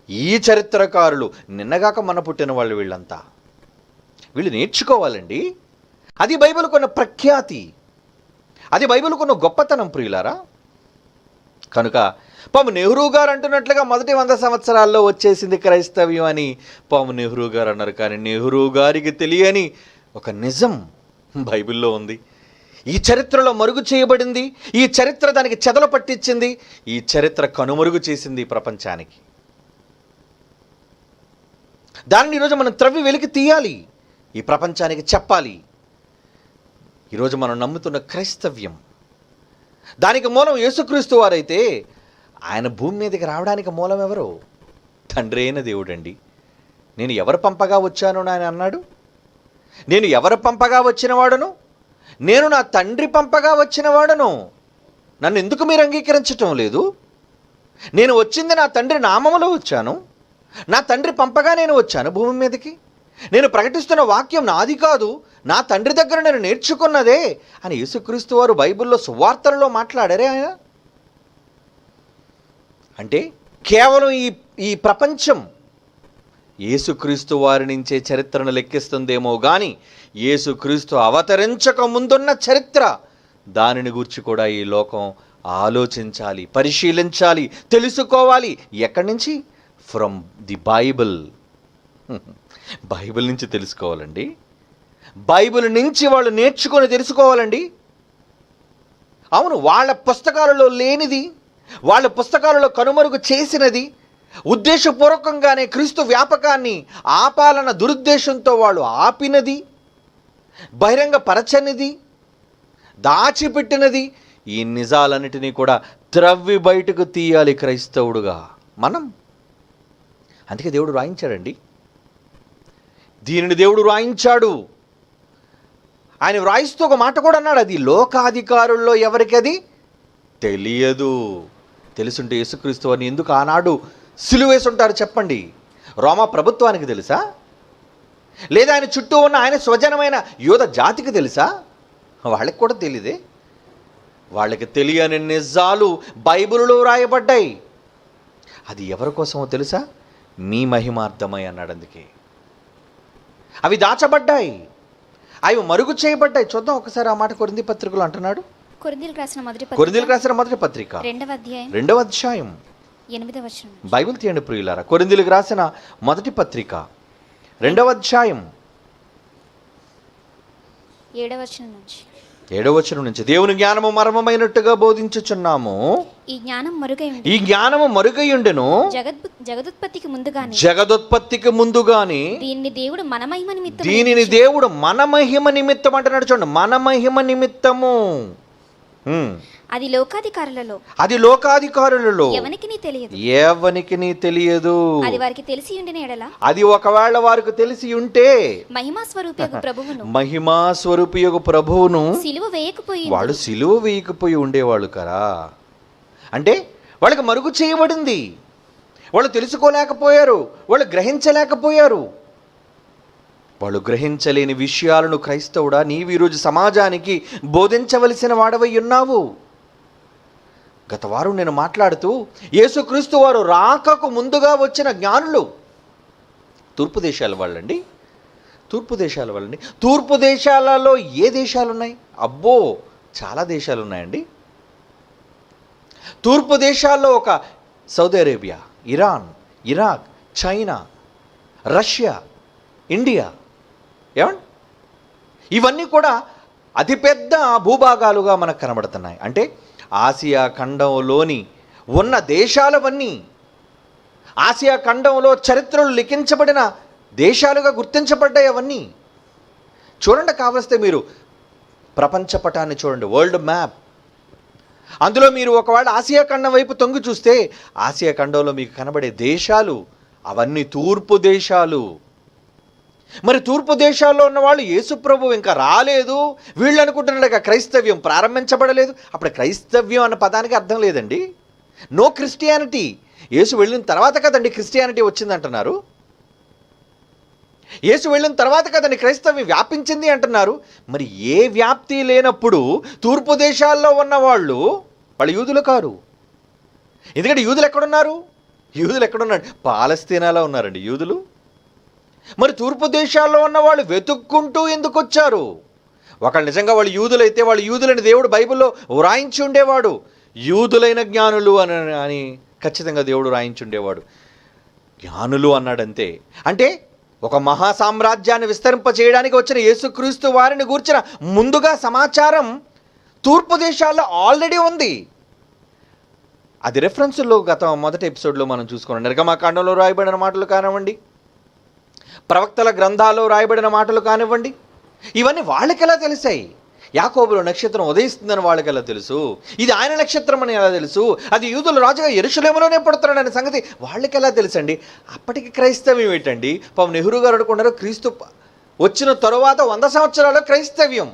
ఈ చరిత్రకారులు నిన్నగాక మన పుట్టిన వాళ్ళు వీళ్ళంతా, వీళ్ళు నేర్చుకోవాలండి. అది బైబిల్ కొన్న ప్రఖ్యాతి, అది బైబిల్ కొన్న గొప్పతనం ప్రియులారా. కనుక పాము నెహ్రూ గారు అంటున్నట్లుగా మొదటి 100 సంవత్సరాల్లో వచ్చేసింది క్రైస్తవ్యం అని పాము నెహ్రూ గారు అన్నారు. కానీ నెహ్రూ గారికి తెలియని ఒక నిజం బైబిల్లో ఉంది. ఈ చరిత్రలో మరుగు చేయబడింది. ఈ చరిత్ర దానికి చెదలు పట్టించింది. ఈ చరిత్ర కనుమరుగు చేసింది ప్రపంచానికి. దానిని ఈరోజు మనం త్రవ్వి వెలికి తీయాలి, ఈ ప్రపంచానికి చెప్పాలి. ఈరోజు మనం నమ్ముతున్న క్రైస్తవ్యం, దానికి మూలం యేసుక్రీస్తు వారైతే ఆయన భూమి మీదకి రావడానికి మూలం ఎవరు? తండ్రి అయిన దేవుడండి. నేను ఎవరు పంపగా వచ్చాను అని ఆయన అన్నాడు. నేను ఎవరు పంపగా వచ్చినవాడను? నేను నా తండ్రి పంపగా వచ్చినవాడను. నన్ను ఎందుకు మీరు అంగీకరించటం లేదు? నేను వచ్చింది నా తండ్రి నామములో వచ్చాను. నా తండ్రి పంపగా నేను వచ్చాను భూమి మీదకి. నేను ప్రకటిస్తున్న వాక్యం నాది కాదు, నా తండ్రి దగ్గర నేను నేర్చుకున్నదే అని యేసుక్రీస్తు వారు బైబిల్లో సువార్తలలో మాట్లాడారే ఆయన. అంటే కేవలం ఈ ప్రపంచం యేసుక్రీస్తు వారి నుంచే చరిత్రను లెక్కిస్తుందేమో కానీ యేసుక్రీస్తు అవతరించక ముందున్న చరిత్ర, దానిని గురించి కూడా ఈ లోకం ఆలోచించాలి, పరిశీలించాలి, తెలుసుకోవాలి. ఎక్కడి నుంచి? From the Bible. బైబిల్ నుంచి తెలుసుకోవాలండి. బైబిల్ నుంచి వాళ్ళు నేర్చుకొని తెలుసుకోవాలండి. అవును, వాళ్ళ పుస్తకాలలో లేనిది, వాళ్ళ పుస్తకాలలో కనుమరుగు చేసినది, ఉద్దేశపూర్వకంగానే క్రీస్తు వ్యాపకాన్ని ఆపాలన్న దురుద్దేశంతో వాళ్ళు ఆపినది, బహిరంగపరచనిది, దాచిపెట్టినది, ఈ నిజాలన్నిటినీ కూడా త్రవ్వి బయటకు తీయాలి క్రైస్తవుడుగా మనం. అందుకే దేవుడు రాయించాడండి. దీనిని దేవుడు రాయించాడు. ఆయన వ్రాయిస్తూ ఒక మాట కూడా అన్నాడు, అది లోకాధికారుల్లో ఎవరికి అది తెలియదు. తెలుసుంటే యేసుక్రీస్తు అని ఎందుకు ఆనాడు సిలువేసి ఉంటారు చెప్పండి? రోమా ప్రభుత్వానికి తెలుసా? లేదా ఆయన చుట్టూ ఉన్న ఆయన స్వజనమైన యోధ జాతికి తెలుసా? వాళ్ళకి కూడా తెలియదే. వాళ్ళకి తెలియని నిజాలు బైబిలులో రాయబడ్డాయి. అది ఎవరి కోసమో తెలుసా? మీ మహిమార్థమై అన్నాడు. అందుకే అవి దాచబడ్డాయి, అవి మరుగు చేయబడ్డాయి. చూద్దాం ఒకసారి ఆ మాట కొరింథీ పత్రికలో అంటున్నాడు. కొరింథీయులకు రాసిన మొదటి పత్రిక 2వ అధ్యాయం 2వ అధ్యాయం 8వ వచనం. బైబిల్ తీయండి ప్రియులారా. కొరింథీయులకు రాసిన మొదటి పత్రిక 2వ అధ్యాయం 7వ వచనం నుంచి 7వ వచనం నుంచి, దేవుని జ్ఞానము మర్మమైనట్టుగా బోధించుచున్నాము, ఈ జ్ఞానము మరుగయుండెను జగదుత్పత్తికి ముందుగాని దీనిని దేవుడు మన మహిమ నిమిత్తం అంటున్నాడు. చూడండి, మన మహిమ నిమిత్తము. అది లోకాధికారులలో ఎవనికి తెలియదు. అది ఒకవేళ వారికి తెలిసి ఉంటే మహిమా స్వరూపియగు ప్రభువును వాడు సిలువ వేయకపోయి ఉండేవాళ్ళు కదా. అంటే వాళ్ళకి మరుగు చేయబడింది, వాళ్ళు తెలుసుకోలేకపోయారు, వాళ్ళు గ్రహించలేకపోయారు. వాళ్ళు గ్రహించలేని విషయాలను క్రైస్తవుడా నీవు ఈరోజు సమాజానికి బోధించవలసిన వాడవై ఉన్నావు. గత వారం నేను మాట్లాడుతూ యేసుక్రీస్తు వారు రాకకు ముందుగా వచ్చిన జ్ఞానులు తూర్పు దేశాల వాళ్ళండి. తూర్పు దేశాలలో ఏ దేశాలు ఉన్నాయి? అబ్బో, చాలా దేశాలు ఉన్నాయండి. తూర్పు దేశాల్లో ఒక Saudi Arabia, Iran, Iraq, China, Russia, India, ఏమండి, ఇవన్నీ కూడా అతిపెద్ద భూభాగాలుగా మనకు కనబడుతున్నాయి. అంటే ఆసియా ఖండంలోని ఉన్న దేశాలవన్నీ ఆసియా ఖండంలో చరిత్రలు లిఖించబడిన దేశాలుగా గుర్తించబడ్డాయి. అవన్నీ చూడండి, కావలిస్తే మీరు ప్రపంచ పటాన్ని చూడండి, వరల్డ్ మ్యాప్. అందులో మీరు ఒకవేళ ఆసియా ఖండం వైపు తొంగి చూస్తే ఆసియా ఖండంలో మీకు కనబడే దేశాలు అవన్నీ తూర్పు దేశాలు. మరి తూర్పు దేశాల్లో ఉన్న వాళ్ళు యేసుప్రభు ఇంకా రాలేదు, వీళ్ళు అనుకుంటున్నాడు క్రైస్తవ్యం ప్రారంభించబడలేదు. అప్పుడు క్రైస్తవ్యం అన్న పదానికి అర్థం లేదండి. No Christianity. యేసు వెళ్ళిన తర్వాత కదండి క్రిస్టియానిటీ వచ్చిందంటున్నారు. యేసు వెళ్ళిన తర్వాత కదండి క్రైస్తవ్యం వ్యాపించింది అంటున్నారు. మరి ఏ వ్యాప్తి లేనప్పుడు తూర్పు దేశాల్లో ఉన్న వాళ్ళు యూదులు కారు. ఎందుకంటే యూదులు ఎక్కడున్నారు? పాలస్తీనాలో ఉన్నారండి యూదులు. మరి తూర్పు దేశాల్లో ఉన్న వాళ్ళు వెతుక్కుంటూ ఎందుకు వచ్చారు? ఒకళ్ళు నిజంగా వాళ్ళు యూదులైతే వాళ్ళు యూదులని దేవుడు బైబిల్లో వ్రాయించి ఉండేవాడు. యూదులైన జ్ఞానులు అని ఖచ్చితంగా దేవుడు వ్రాయించి ఉండేవాడు. జ్ఞానులు అన్నాడంతే. అంటే ఒక మహాసామ్రాజ్యాన్ని విస్తరింపచేయడానికి వచ్చిన యేసుక్రీస్తు వారిని గూర్చిన ముందుగా సమాచారం తూర్పు దేశాల్లో ఆల్రెడీ ఉంది. అది రెఫరెన్స్లో గత మొదటి ఎపిసోడ్లో మనం చూసుకున్నాం. నిర్గమకాండంలో రాయబడిన మాటలు కానివ్వండి, ప్రవక్తల గ్రంథాల్లో రాయబడిన మాటలు కానివ్వండి, ఇవన్నీ వాళ్ళకెలా తెలిసాయి? యాకోబులో నక్షత్రం ఉదయిస్తుందని వాళ్ళకెలా తెలుసు? ఇది ఆయన నక్షత్రం అని ఎలా తెలుసు? అది యూదుల రాజుగా యెరూషలేములోనే పుడతాడనే సంగతి వాళ్ళకెలా తెలుసండి? అప్పటికి క్రైస్తవ్యం ఏంటండి? పాపం నెహ్రూ గారు అనుకున్నారు క్రీస్తు వచ్చిన తరువాత 100 సంవత్సరాల్లో క్రైస్తవ్యం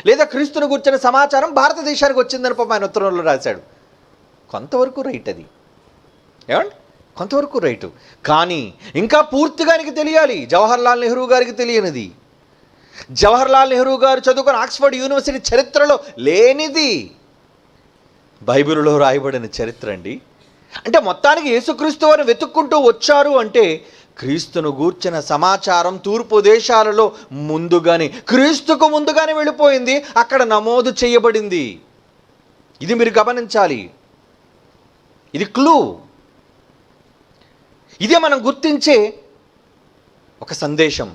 లేదా క్రీస్తును గుర్చిన సమాచారం భారతదేశానికి వచ్చిందని పాపం ఆయన ఉత్తరంలో రాశాడు. కొంతవరకు రైట్ అది, ఏమండి, కొంతవరకు రైటు. కానీ ఇంకా పూర్తిగా తెలియాలి. జవహర్లాల్ నెహ్రూ గారికి తెలియనిది, జవహర్లాల్ నెహ్రూ గారు చదువుకున్న ఆక్స్ఫర్డ్ యూనివర్సిటీ చరిత్రలో లేనిది బైబిల్లో రాయబడిన చరిత్ర అండి. అంటే మొత్తానికి యేసుక్రీస్తు వారిని వెతుక్కుంటూ వచ్చారు అంటే క్రీస్తును గూర్చిన సమాచారం తూర్పు దేశాలలో క్రీస్తుకు ముందుగానే వెళ్ళిపోయింది, అక్కడ నమోదు చేయబడింది. ఇది మీరు గమనించాలి. ఇది క్లూ. ఇదే మనం గుర్తించే ఒక సందేశం.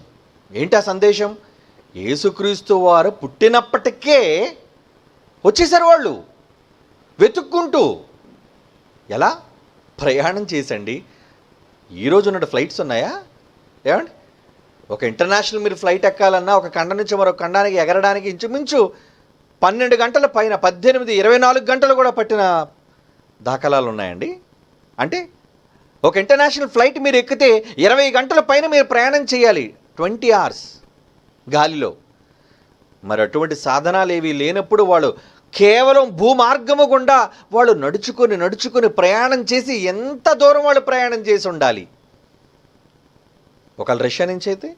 ఏంటి ఆ సందేశం? యేసుక్రీస్తు వారు పుట్టినప్పటికే వచ్చేసారు వాళ్ళు వెతుక్కుంటూ. ఎలా? ప్రయాణం చేసండి. ఈరోజు ఉన్న ఫ్లైట్స్ ఉన్నాయా? ఏమండి, ఒక ఇంటర్నేషనల్ మీరు ఫ్లైట్ ఎక్కాలన్నా ఒక ఖండం నుంచి మరొక ఖండానికి ఎగరడానికి ఇంచుమించు 12 గంటల పైన 18, 24 గంటలు కూడా పట్టిన దాఖలాలు ఉన్నాయండి. అంటే ఒక ఇంటర్నేషనల్ ఫ్లైట్ మీరు ఎక్కితే 20 గంటల పైన మీరు ప్రయాణం చేయాలి, 20 hours గాలిలో. మరి అటువంటి సాధనాలు ఏవి లేనప్పుడు వాళ్ళు కేవలం భూమార్గము గుండా వాళ్ళు నడుచుకొని ప్రయాణం చేసి ఎంత దూరం వాళ్ళు ప్రయాణం చేసి ఉండాలి? ఒకళ్ళు రష్యా నుంచి అయితే,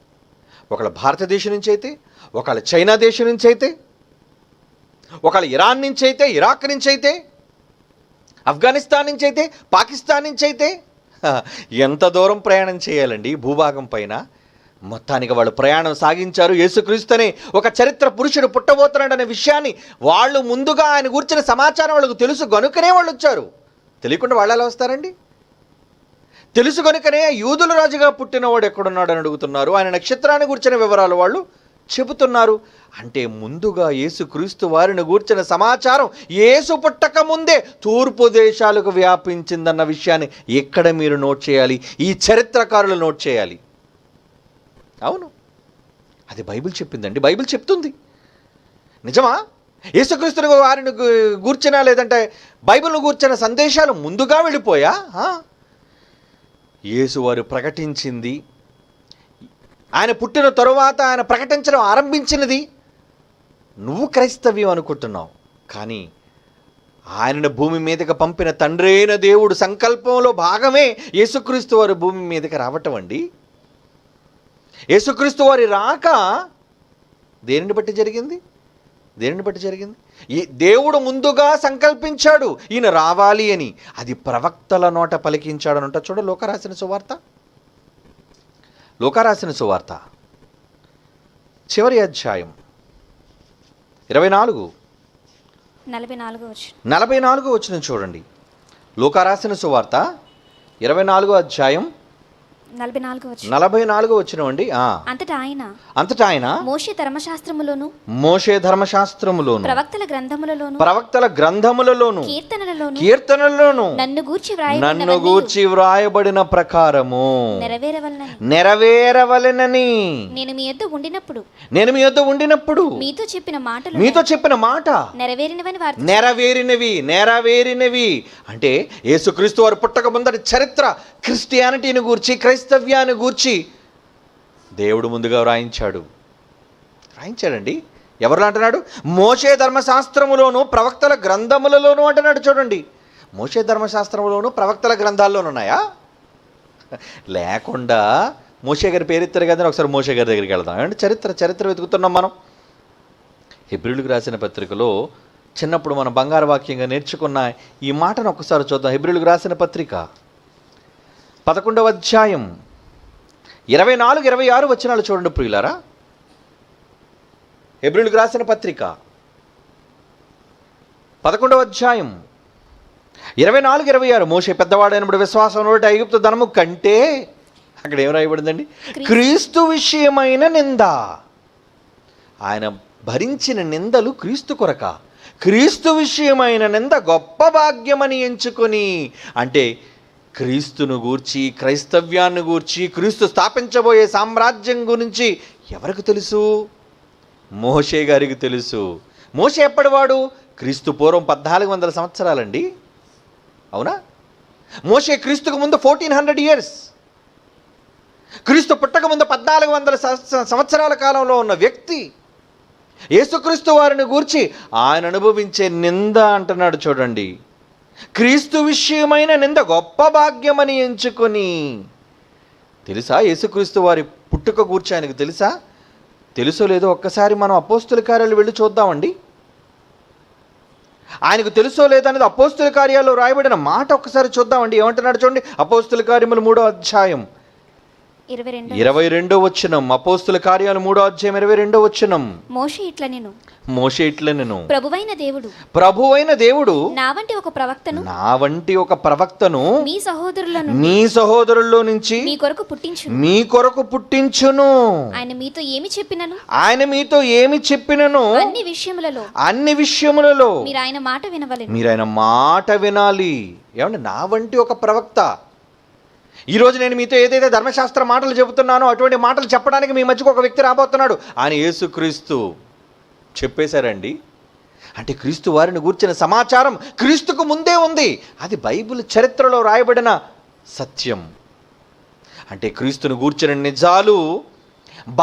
ఒకళ్ళు భారతదేశం నుంచి అయితే, ఒకళ్ళు చైనా దేశం నుంచి అయితే, ఒకళ్ళు ఇరాన్ నుంచి అయితే, ఇరాక్ నుంచి అయితే, ఆఫ్ఘనిస్తాన్ నుంచి అయితే, పాకిస్తాన్ నుంచి అయితే ఎంత దూరం ప్రయాణం చేయాలండి భూభాగం పైన? మొత్తానికి వాళ్ళు ప్రయాణం సాగించారు. యేసుక్రీస్తునే ఒక చరిత్ర పురుషుడు పుట్టబోతున్నాడనే విషయాన్ని వాళ్ళు ముందుగా ఆయన గురించిన సమాచారం వాళ్ళకు తెలుసు గనుకనే వాళ్ళు వచ్చారు. తెలియకుండా వాళ్ళు ఎలా వస్తారండి? తెలుసు గనుకనే యూదుల రాజుగా పుట్టినవాడు ఎక్కడున్నాడని అడుగుతున్నారు. ఆయన నక్షత్రాన్ని గురించిన వివరాలు వాళ్ళు చెబుతున్నారు. అంటే ముందుగా యేసుక్రీస్తు వారిని గూర్చిన సమాచారం యేసు పుట్టక ముందే తూర్పు దేశాలకు వ్యాపించిందన్న విషయాన్ని ఎక్కడ మీరు నోట్ చేయాలి? ఈ చరిత్రకారులు నోట్ చేయాలి. అవును, అది బైబిల్ చెప్పిందండి. బైబిల్ చెప్తుంది. నిజమా? యేసుక్రీస్తుని వారిని గూర్చిన లేదంటే బైబిల్ను గూర్చిన సందేశాలు ముందుగా వెళ్ళిపోయా? యేసు వారు ప్రకటించింది, ఆయన పుట్టిన తరువాత ఆయన ప్రకటించడం ఆరంభించినది నువ్వు క్రైస్తవ్యం అనుకుంటున్నావు. కానీ ఆయనను భూమి మీదకి పంపిన తండ్రి అయిన దేవుడు సంకల్పంలో భాగమే యేసుక్రీస్తు వారు భూమి మీదకి రావటం అండి. యేసుక్రీస్తు వారి రాక దేనిని బట్టి జరిగింది? ఈ దేవుడు ముందుగా సంకల్పించాడు ఈయన రావాలి అని. అది ప్రవక్తల నోట పలికించాడు అని చూడ లోకరాసిన సువార్త చివరి అధ్యాయం 44 వచనం చూడండి. లోకరాసిన సువార్త 24 అధ్యాయం 44 వచనం అండి. అంతటా ఆయన మోషే ధర్మశాస్త్రములోను ప్రవక్తల గ్రంథములలోను కీర్తనలలోను నన్ను గూర్చి వ్రాయబడిన ప్రకారము నెరవేరవలెనని నేను మీ యొద్ద ఉండినప్పుడు మీతో చెప్పిన మాట నెరవేరినవి. అంటే యేసుక్రీస్తు వారు పుట్టక ముందరి చరిత్ర, క్రిస్టియానిటీని గూర్చి, క్రైస్తవ్యాన్ని గూర్చి దేవుడు ముందుగా వ్రాయించాడండి. ఎవరు అంటున్నాడు? మోషే ధర్మశాస్త్రములోను ప్రవక్తల గ్రంథములలోను అంటున్నాడు. చూడండి, మోషే ధర్మశాస్త్రములోను ప్రవక్తల గ్రంథాల్లోనూ ఉన్నాయా? లేకుండా మోషే గారి పేరెత్తారు కదా, ఒకసారి మోషే గారి దగ్గరికి వెళ్దాం. అంటే చరిత్ర వెతుకుతున్నాం మనం. హెబ్రీయులకు రాసిన పత్రికలో చిన్నప్పుడు మనం బంగారు వాక్యంగా నేర్చుకున్న ఈ మాటను ఒకసారి చూద్దాం. హెబ్రీయులకు రాసిన పత్రిక 11వ అధ్యాయం 24-26 వచనాలు చూడండి ప్రియులారా. హెబ్రీయులకు రాసిన పత్రిక 11వ అధ్యాయం 24-26. మోషే పెద్దవాడైనప్పుడు విశ్వాసం నోట ఐగుప్తు ధనము కంటే, అక్కడ ఏం రాయబడిందండి? క్రీస్తు విషయమైన నింద. ఆయన భరించిన నిందలు క్రీస్తు కొరక. క్రీస్తు విషయమైన నింద గొప్ప భాగ్యమని ఎంచుకొని, అంటే క్రీస్తును గూర్చి, క్రైస్తవ్యాన్ని గూర్చి, క్రీస్తు స్థాపించబోయే సామ్రాజ్యం గురించి ఎవరికి తెలుసు? మోషే గారికి తెలుసు. మోషే ఎప్పటివాడు? క్రీస్తు పూర్వం 1400 సంవత్సరాలండి. అవునా? మోషే క్రీస్తుకు ముందు 1400 ఇయర్స్. క్రీస్తు పుట్టక ముందు 1400 సంవత్సరాల కాలంలో ఉన్న వ్యక్తి. యేసుక్రీస్తు వారిని గూర్చి ఆయన అనుభవించే నింద అంటున్నాడు చూడండి. క్రీస్తు విషయమైన నింద గొప్ప భాగ్యమని ఎంచుకొని. తెలుసా యేసుక్రీస్తు వారి పుట్టుక గూర్చి ఆయనకు తెలుసా? తెలుసో లేదో ఒక్కసారి మనం అపోస్తుల కార్యాలు వెళ్ళి చూద్దామండి. ఆయనకు తెలుసో లేదో అనేది అపోస్తుల కార్యాల్లో రాయబడిన మాట ఒక్కసారి చూద్దామండి. ఏమంటున్నాడు చూడండి. అపోస్తుల కార్యములు 3వ అధ్యాయం 22వ వచనం. అపోస్తుల కార్యాలు 3వ అధ్యాయం 22వ వచనం. మోషే ఇట్లా నేను ప్రభువైన దేవుడు నా వంటి ఒక ప్రవక్తను మీ సహోదరుల్లో నుంచి మీ కొరకు పుట్టించును. ఆయన మీతో ఏమి చెప్పినను అన్ని విషయములలో మీరు ఆయన మాట వినాలి. ఏమండి? నా వంటి ఒక ప్రవక్త. ఈరోజు నేను మీతో ఏదైతే ధర్మశాస్త్ర మాటలు చెబుతున్నానో అటువంటి మాటలు చెప్పడానికి మీ మధ్యకు ఒక వ్యక్తి రాబోతున్నాడు. ఆయన యేసుక్రీస్తు. చెప్పేశారండి. అంటే క్రీస్తు వారిని గూర్చిన సమాచారం క్రీస్తుకు ముందే ఉంది. అది బైబిల్ చరిత్రలో రాయబడిన సత్యం. అంటే క్రీస్తును గూర్చిన నిజాలు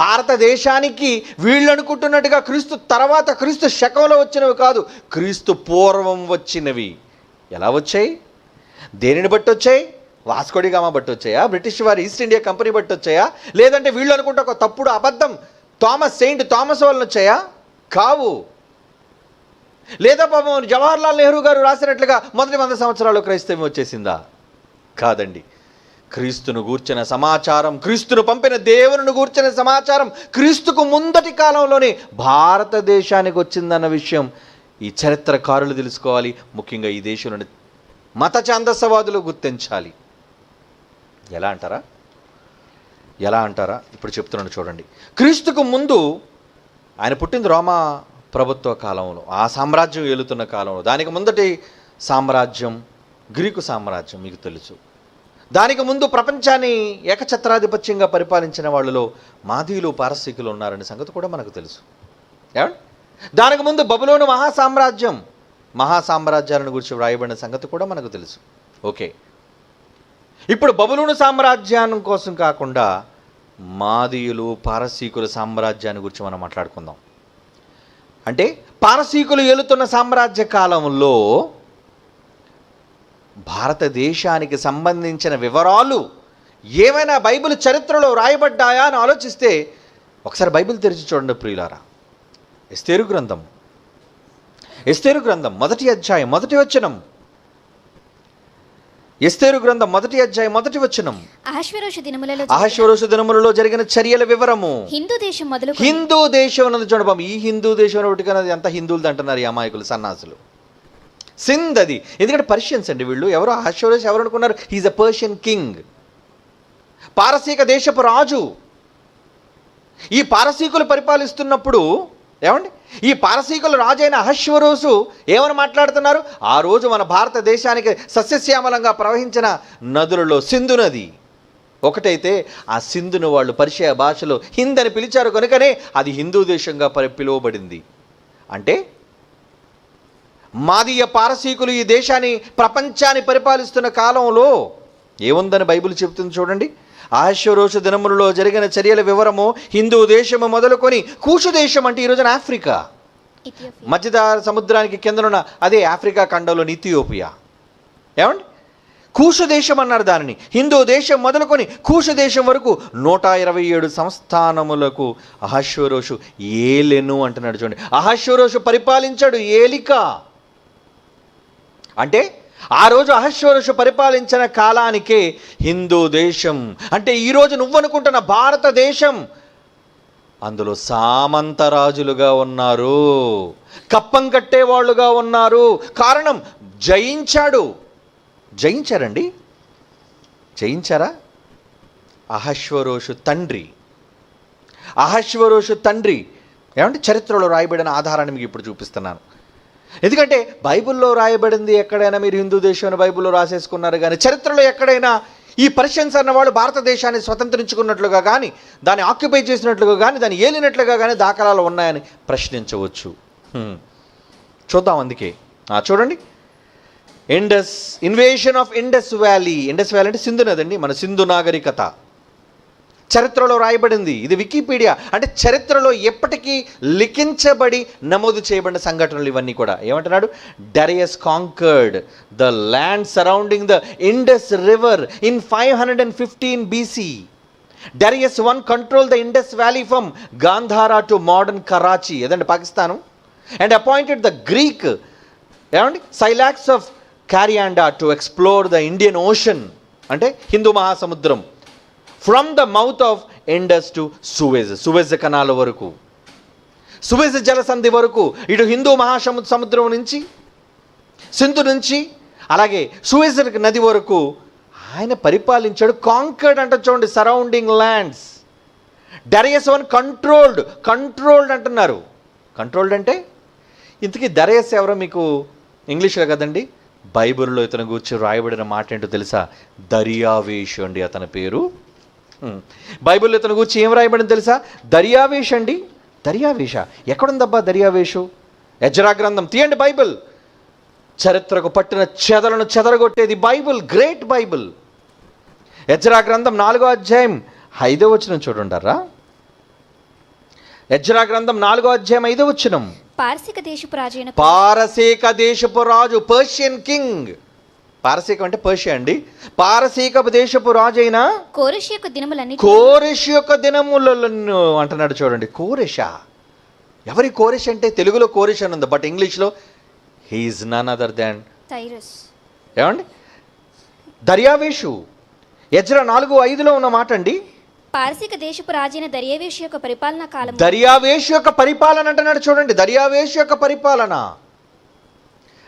భారతదేశానికి వీళ్ళు అనుకుంటున్నట్టుగా క్రీస్తు తర్వాత, క్రీస్తు శకంలో వచ్చినవి కాదు, క్రీస్తు పూర్వం వచ్చినవి. ఎలా వచ్చాయి? దేనిని బట్టి వచ్చాయి? వాస్కోడిగామా బట్టి వచ్చాయా? బ్రిటిష్ వారి ఈస్ట్ ఇండియా కంపెనీ బట్టి వచ్చాయా? లేదంటే వీళ్ళు అనుకుంటే ఒక తప్పుడు అబద్ధం సెయింట్ థామస్ వలన వచ్చాయా? కావు. లేదా పాపం జవహర్లాల్ నెహ్రూ గారు రాసినట్లుగా మొదటి 100 సంవత్సరాలు క్రైస్తవ్యం వచ్చేసిందా? కాదండి. క్రీస్తును గూర్చిన సమాచారం, క్రీస్తును పంపిన దేవుని గూర్చిన సమాచారం క్రీస్తుకు ముందటి కాలంలోనే భారతదేశానికి వచ్చిందన్న విషయం ఈ చరిత్రకారులు తెలుసుకోవాలి. ముఖ్యంగా ఈ దేశంలోని మత ఛాందసవాదులు గుర్తించాలి. ఎలా అంటారా? ఇప్పుడు చెప్తున్నాను చూడండి. క్రీస్తుకు ముందు ఆయన పుట్టింది రోమా ప్రభుత్వ కాలంలో, ఆ సామ్రాజ్యం ఏలుతున్న కాలంలో. దానికి ముందటి సామ్రాజ్యం గ్రీకు సామ్రాజ్యం మీకు తెలుసు. దానికి ముందు ప్రపంచాన్ని ఏకఛత్రాధిపత్యంగా పరిపాలించిన వాళ్ళలో మాదీయులు, పారసీకులు ఉన్నారనే సంగతి కూడా మనకు తెలుసు. ఏమండి? దానికి ముందు బబులోను మహాసామ్రాజ్యాలను గురించి వ్రాయబడిన సంగతి కూడా మనకు తెలుసు. ఓకే, ఇప్పుడు బబులోను సామ్రాజ్యాన్ని కోసం కాకుండా మాదీయులు, పారసీకుల సామ్రాజ్యాన్ని గురించి మనం మాట్లాడుకుందాం. అంటే పారసీకులు ఏలుతున్న సామ్రాజ్య కాలంలో భారతదేశానికి సంబంధించిన వివరాలు ఏమైనా బైబిల్ చరిత్రలో రాయబడ్డాయా అని ఆలోచిస్తే ఒకసారి బైబిల్ తెరిచి చూడండి ప్రియులారా. ఎస్తేరు గ్రంథం మొదటి అధ్యాయం మొదటి వచనం. ఎస్తేరు గ్రంథం మొదటి అధ్యాయం మొదటి వచనం. అహష్వేరోషు దినములలో జరిగిన చర్యల వివరము. హిందూ దేశం అన్నది చూడబాం. ఈ హిందూ దేశం ఒకటి అంత హిందువులది అంటున్నారు ఈ అమాయకులు, సన్నాసులు. సింధ్ అది. ఎందుకంటే పర్షియన్స్ అండి వీళ్ళు. ఎవరు అహష్వేరోషు ఎవరు అనుకున్నారు? హీజ్ అ పర్షియన్ కింగ్, పారసీక దేశపు రాజు. ఈ పారసీకులు పరిపాలిస్తున్నప్పుడు ఏమండి, ఈ పారసీకుల రాజైన అహష్వేరోషు ఏమని మాట్లాడుతున్నారు? ఆ రోజు మన భారతదేశానికి సస్యశ్యామలంగా ప్రవహించిన నదులలో సింధు నది ఒకటైతే ఆ సింధును వాళ్ళు పర్షియా భాషలో హింద్ అని పిలిచారు కనుకనే అది హిందూ దేశంగా పిలువబడింది. అంటే మాదీయ పారసీకులు ఈ దేశాన్ని, ప్రపంచాన్ని పరిపాలిస్తున్న కాలంలో ఏముందని బైబిల్ చెబుతుంది చూడండి. అహష్వేరోషు దినములలో జరిగిన చర్యల వివరము. హిందూ దేశము మొదలుకొని కూషు దేశం, అంటే ఈ రోజున ఆఫ్రికా, మధ్యధరా సముద్రానికి కిందనున్న అదే ఆఫ్రికా ఖండంలోని ఇథియోపియా. ఏమండి, కూషు దేశం అన్నారు దానిని. హిందూ దేశం మొదలుకొని కూషు దేశం వరకు 127 సంస్థానములకు అహష్వేరోషు ఏలెను అంటున్నాడు చూడండి. అహష్వేరోషు పరిపాలించాడు, ఏలిక. అంటే ఆ రోజు అహష్వేరోషు పరిపాలించిన కాలానికే హిందూ దేశం అంటే ఈరోజు నువ్వనుకుంటున్న భారతదేశం, అందులో సామంతరాజులుగా ఉన్నారు, కప్పం కట్టేవాళ్ళుగా ఉన్నారు. కారణం జయించారండి. జయించారా? అహష్వేరోషు తండ్రి ఏమంటే చరిత్రలో రాయబడిన ఆధారాన్ని మీకు ఇప్పుడు చూపిస్తున్నాను. ఎందుకంటే బైబిల్లో రాయబడింది ఎక్కడైనా మీరు హిందూ దేశం బైబిల్లో రాసేసుకున్నారు, కానీ చరిత్రలో ఎక్కడైనా ఈ పర్షియన్స్ అన్నవాళ్ళు భారతదేశాన్ని స్వతంత్రించుకున్నట్లుగా కానీ, దాన్ని ఆక్యుపై చేసినట్లుగా కానీ, దాన్ని ఏలినట్లుగా కానీ దాఖలాలు ఉన్నాయని ప్రశ్నించవచ్చు. చూద్దాం. అందుకే చూడండి, ఇన్వేషన్ ఆఫ్ ఇండస్ వ్యాలీ అంటే సింధు నదండి, మన సింధు నాగరికత చరిత్రలో రాయబడింది. ఇది వికీపీడియా, అంటే చరిత్రలో ఎప్పటికీ లిఖించబడి నమోదు చేయబడిన సంఘటనలు ఇవన్నీ కూడా. ఏమంటున్నాడు? Darius conquered the land surrounding the Indus river in 515 BC. Darius I controlled the Indus Valley from Gandhara to modern Karachi, ఏదండి Pakistan, and appointed the Greek Silax of Carianda to explore the Indian Ocean, అంటే హిందూ మహాసముద్రం, from the mouth of Indus to sewage canal వరకు, సువేజ్ జలసంధి వరకు, ఇటు హిందూ మహాసముద్రం నుంచి, సింధు నుంచి, అలాగే సువేజ్ నది వరకు ఆయన పరిపాలించాడు. కాంకర్డ్ అంటే చూడండి, సరౌండింగ్ ల్యాండ్స్. డరియస్ I కంట్రోల్డ్ అంటున్నారు. కంట్రోల్డ్ అంటే ఇంతకీ డరియస్ ఎవరో మీకు ఇంగ్లీష్లో కదండి, బైబిల్లో ఇతను గురించి రాయబడిన మాట ఏంటో తెలుసా? దర్యావేషు అండి అతని పేరు. బైబిల్లో ఇతను గురించి ఏం రాయబడింది తెలుసా? దర్యావేష్ అండి. దర్యావేష ఎక్కడుందబ్బా దర్యావేషు? ఎజ్రా గ్రంథం తీయండి. బైబిల్ చరిత్రకు పట్టిన చెదలను చెదరగొట్టేది బైబిల్, గ్రేట్ బైబిల్. ఎజ్రా గ్రంథం 4వ అధ్యాయం 5వ వచనం చూడండారా. ఎజ్రా గ్రంథం 4వ అధ్యాయం 5వ వచనం. పారసీక దేశపు రాజు, పర్షియన్ కింగ్. పారసీకం అంటే పర్షియా అండి. పారసీక దేశపు రాజు అయిన కోరెషు యొక్క దినములను అంటున్నాడు చూడండి. కోరెషా ఎవరి? కోరెష్ అంటే తెలుగులో కోరెష్ అని ఉంది, బట్ ఇంగ్లీష్లో he is none other than Darius. ఏమండి? దర్యావేషు ఎజ్రా 4:5 ఉన్న మాట అండి. పారసీక దేశపు రాజైన దర్యావేషు యొక్క పరిపాలనా కాలం. దర్యావేషు యొక్క పరిపాలన అంటున్నాడు చూడండి. దర్యావేషు యొక్క పరిపాలన